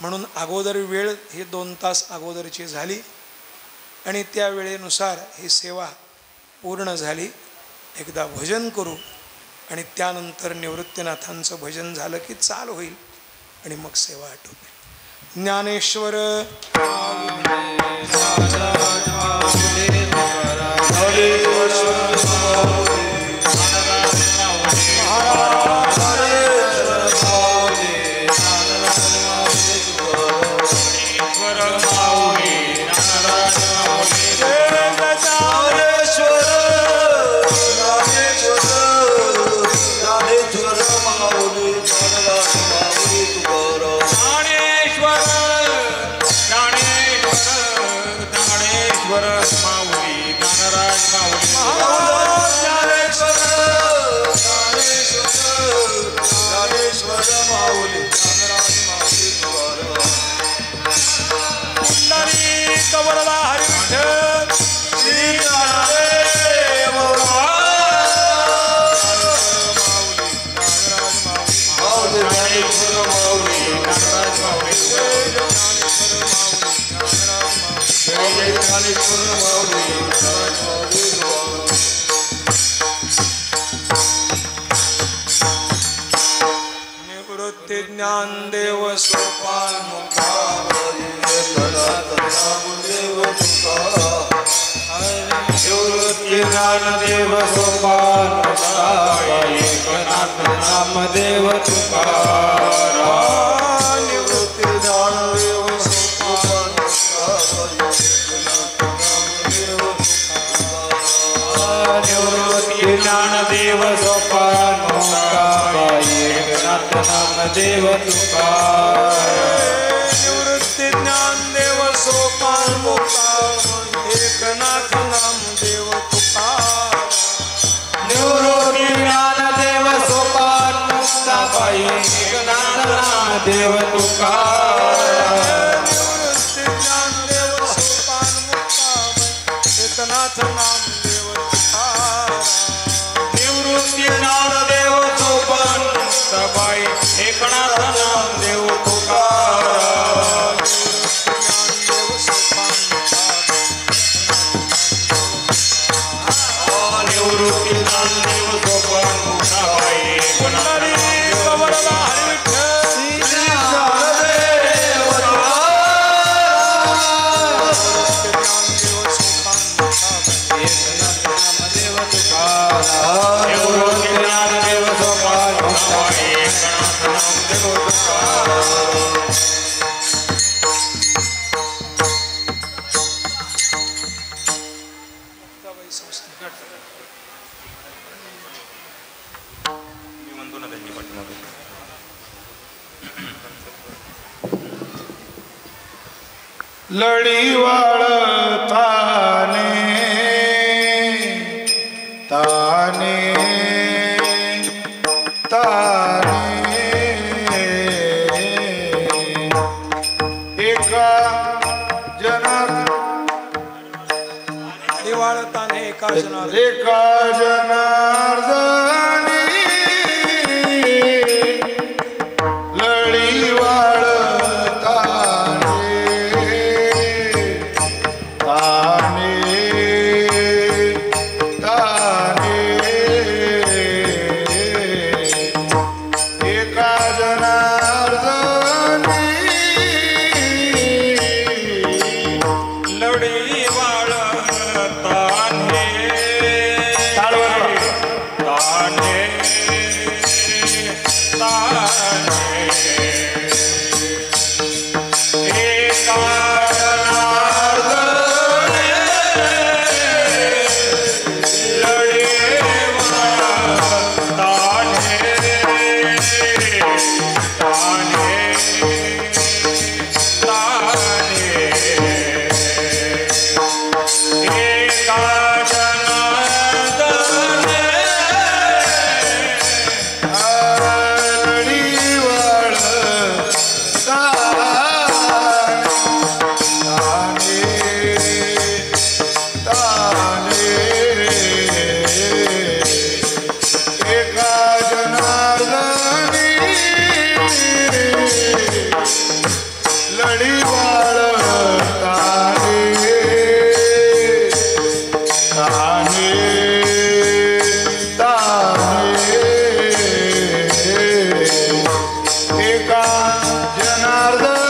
म्हणून अगोदर वेळ ही 2 तास अगोदरची झाली आणि त्या वेळेनुसार ही सेवा पूर्ण झाली. एकदा भजन करू आणि त्यानंतर निवृत्तीनाथांचं भजन झालं की चाल होईल आणि मग सेवा आटोपेल. ज्ञानेश्वर निवृत्ती ज्ञानदेव सोपान निवृत्ती ज्ञानदेव सोपान नामदेव तुकाराम. निवृत्ती ज्ञानदेव सोपान निवृत्ती ज्ञानदेव सोपान नामदेव तुकाराम. निवृत्ती ज्ञानदेव सोपान एकनाथ नामदेव तुकाराम. निवृत्ती ज्ञानदेव सोपान मुक्ताबाई एकनाथ नामदेव तुकाराम. निवृत्ती ज्ञानदेव सोपान मुक्ताबाई एकनाथ नामदेव तुकाराम. निवृत्ती ज्ञानदेव सोपान मुक्ताबाई एकनाथ नामदेव तुकाराम. निवृत्ती ज्ञानदेव सोपान मुक्ताबाई एकनाथ लढीवाळ ताने ताने ताने एका जनार्दन दिवाळताने एका जनार्दन एका जनार्दनी लढीवाळ ताने ताने लढी वाळताने ताने ताने एका जनार्दने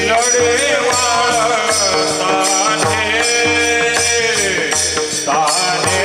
लढी वाळताने ताने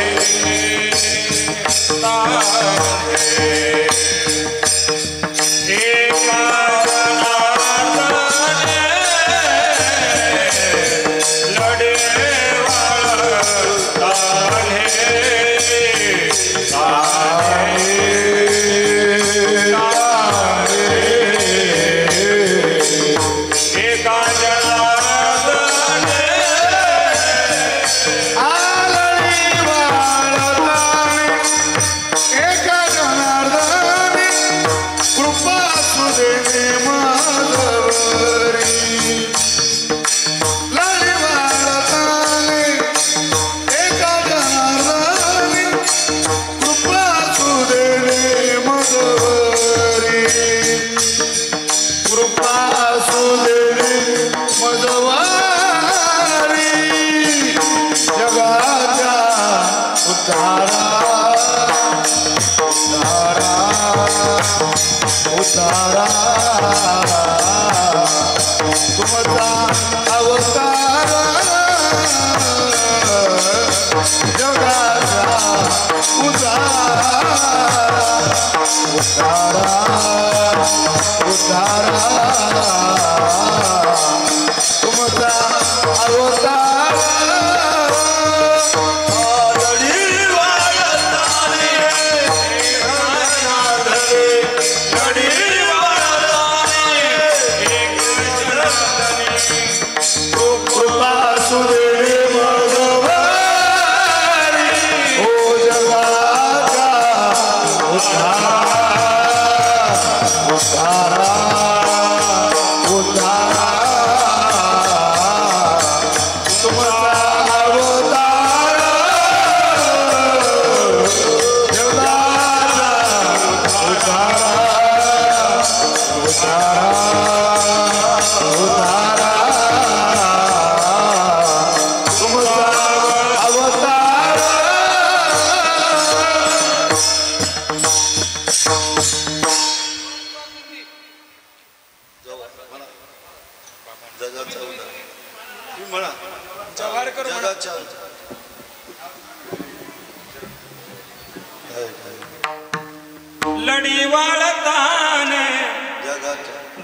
लढी वाळताने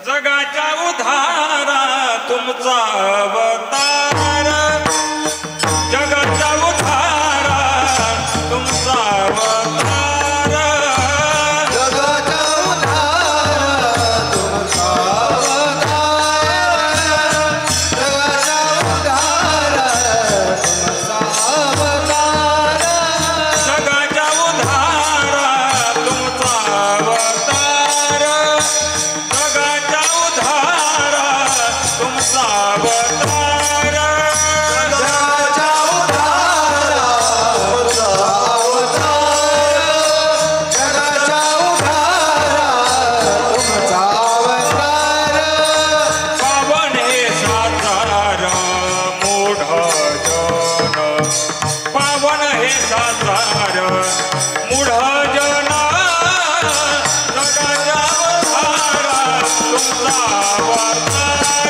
जगाच्या उधारा तुमचा अवतार जगाच्या उधारा तुमचा अवतार जगाच्या उधारा तुमचा अवतार जगाच्या उधारा तुमचा अवतार जगाच्या उधारा तुमचा अवतार जगाच्या उधारा तुमचा अवतार जगाच्या उधारा तुमचा अवतार जगाच्या उधारा तुमचा अवतार पावन हे सातार मोढ जन पावन हे सातार मूढ जन जगाच्या उधारा तुमचा अवतार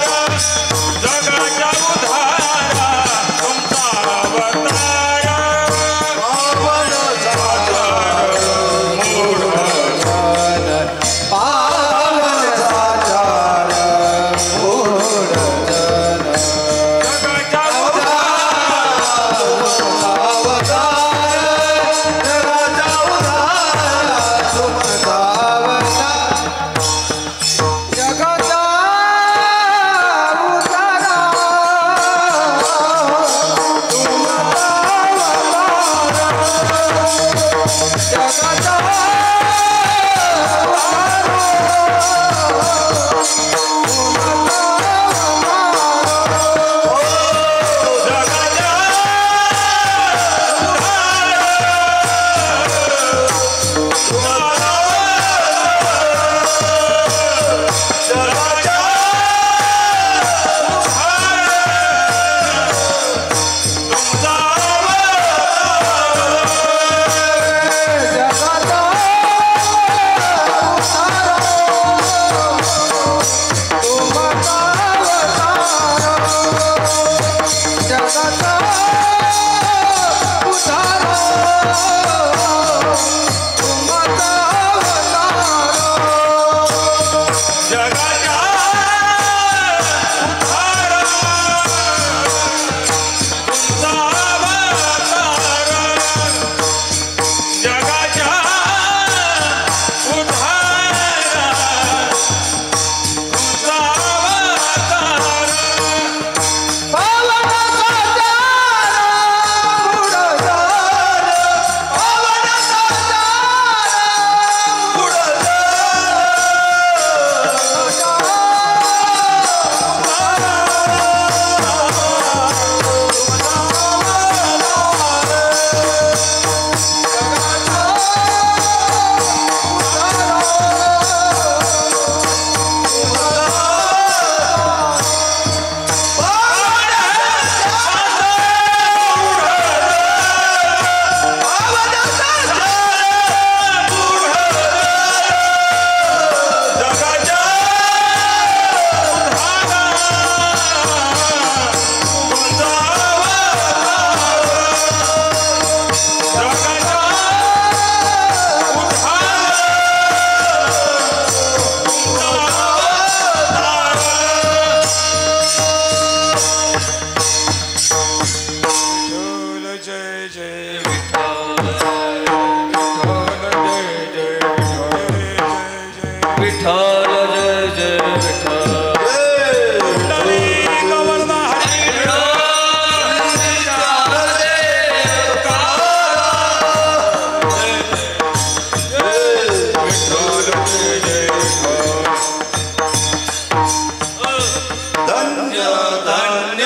धन्य धन्य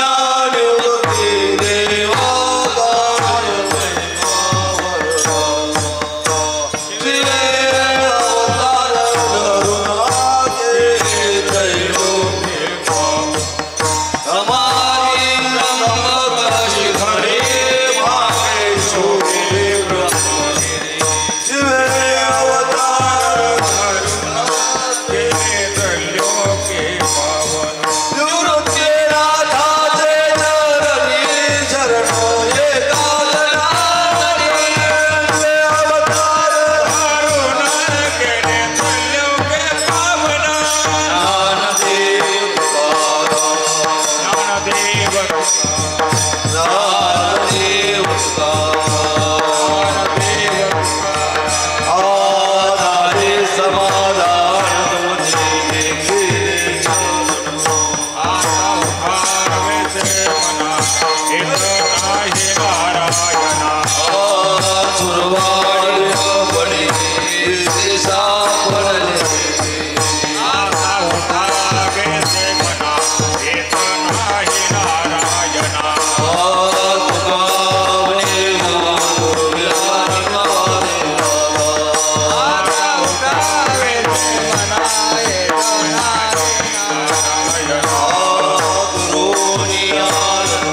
निवृत्ती देवा शिवे अवतार धरून आगे त्रैलोक्य हमारी ब्रह्मकशी खरे माहेश्वरी ब्रह्मगिरी शिवे अवतार धरून आगे त्रैलोक्य पावन निवृत्ती नाथाचे चरणी शरण एकालनारी शिवे अवतार धारून गेले त्रैलोक्य पावन ज्ञानदेव ज्ञानदेव ज्ञानदेव आधारे समाधान तुझे केले आता उठावेचे मना एक नाही नारायणा सुरवाडी पडी सापडले आता उठावेचे मना एक नाही नारायणा तुकावने आता उठावेचे मना एक नाही नारायणा गुरुनी आरती वाळूनी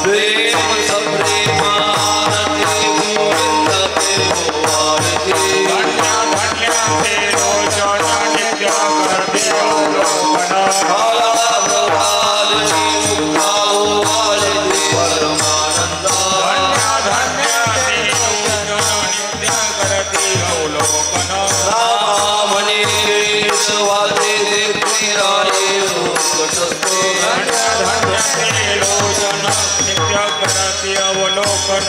प्रेम सप्रेम आरती गोविंद देव आरती काला प्रभालनी मुक्ताओ आरती परमानंद रामामणी वाते देखती राये लोकसस्तो अवलोकन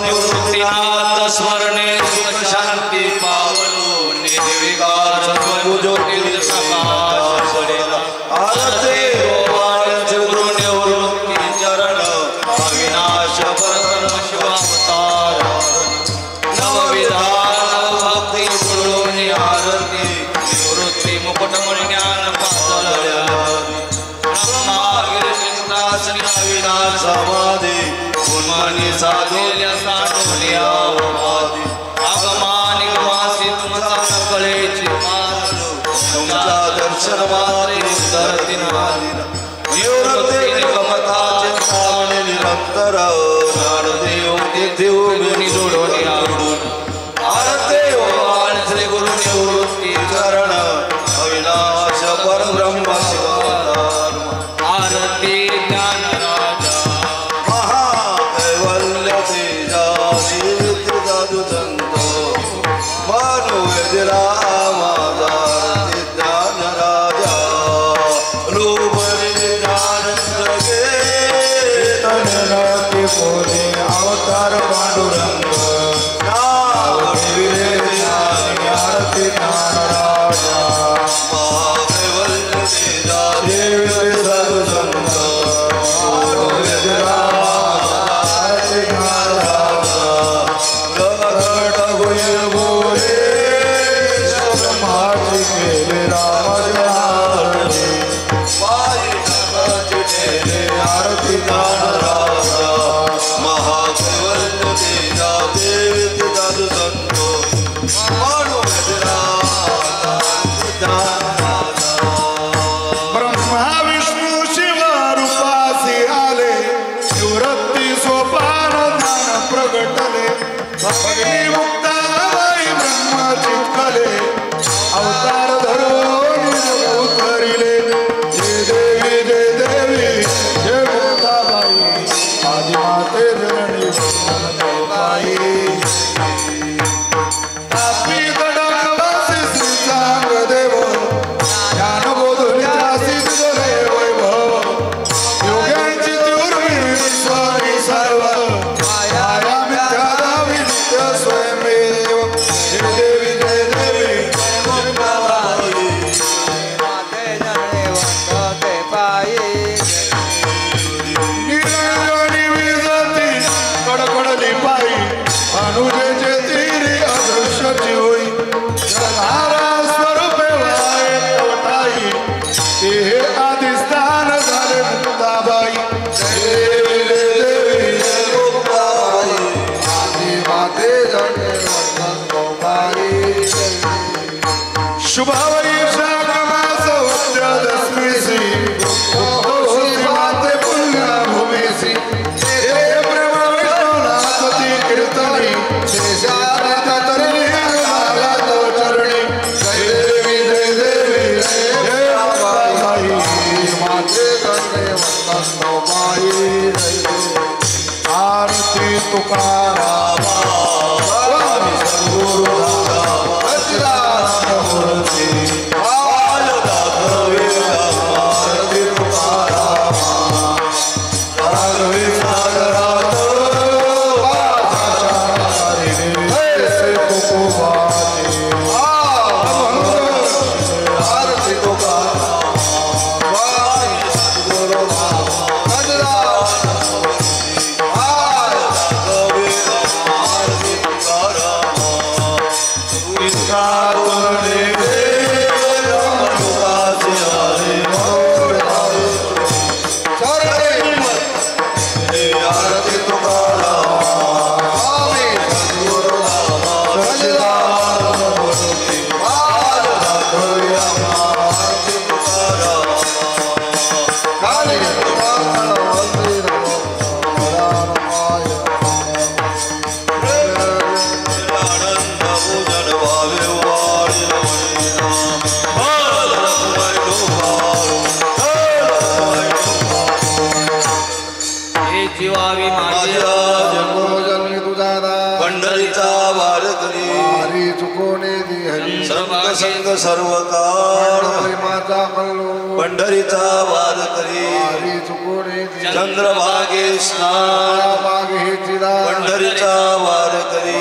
निवृत्तीनाथ स्मरणे सुख शांती पावलो निर्विकार ज्योती प्रकाश पडेला आरते गोवाळच गुरु निवृत्ती चरण अविनाश परब्रह्म शिवावतार नवविधान भक्ती गुरुनी आरती निवृत्ती मुकुटमणि ज्ञान पातळल्या ब्रह्मागिरी चिंतासनी अविनाश समाधी उन्मानी साधोल्या साठवल्या वादी आगमानिक मासी तुमचा कळेची मातलो तुमचा दर्शन मारे धरती नादिन निवृत्ती निगमताचे सावणे निरंतर नारदेव तेथे उभे जोडोनी आवडून आरते ओवाळ श्री गुरु निवृत्ती चरण अविनाश परब्रह्म शिवावतार आरती ज्ञान राजा महाकैवल्य तेजा शिवती जादू संतो मानव वेदिरा माझा आरती ज्ञान राजा रूपरी ज्ञान जगे तननाती पोले अवतार पांडुरंग नाविले ज्ञानी आरती ज्ञान राजा महाकैवल्य तेजा देवी साधु संत मानव वेदिरा आरती ज्ञान राजा गगट गोयल बोले ब्रह्माची केले राम आरती आरती ज्ञान राजा महाकैवल्य तेजा देवी जादू संतो मानव वेदिरा ब्रह्मा विष्णू शिव रूपासी आले निवृत्ती सोपान ज्ञान प्रगटले भगनी मुक्ताबाई ब्रह्मा चित्कले अवतार धरून जग उतरिले जय देवी जय मुक्ताबाई आदि माते जननी वंदनदेवाई तापी गडावासी श्री चांग देव ज्ञानबोध ते हे आदिस्थान झाले मुक्ताबाई देवी जय मुक्ताबाई आदि माते जने वंदन गौबाई शुभावई शाकमास वत्यदस्मीसी होशी माते पुण्यभूमीसी हे प्रेम विष्णुनाथती कीर्तनी शेषाने ततरणी माला तो चरणी जय देवी जय मुक्ताबाई माते जने वंदन गौबाई आरती तुकाराम स्वामी सद्गुरु संग सर्व काळ पंढरीचा वाद करी चंद्रभागे स्नान पंढरीचा वाद करी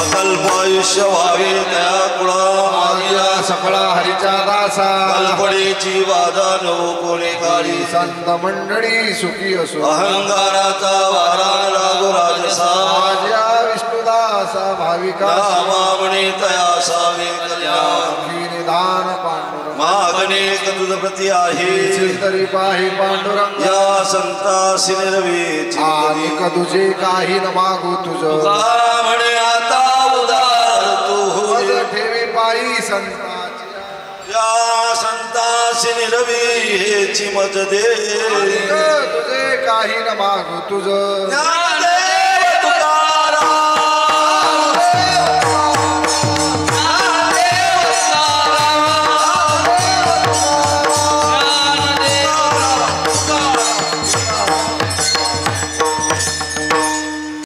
अकल्पायुष्य व्हावे त्या कुळा सकळा हरीचा दासा कल्पनेची वादा नको कोणी काळी संत मंडळी सुखी असो अहंकाराचा वारा लागो राजसा माझ्या विष्णुदासा भाविका मामणे तया सावे कल्याण निधान पांडुरंग मागणेक तुझ प्रती आहे तरी पाही पांडुरंग या संतासी निर्वेची आणि तुझे काही न मागू तुझ म्हणे आता उदार तू ठेवी पायी संताची या संतासी निर्वेची मत दे तुझे काही न मागू तुझ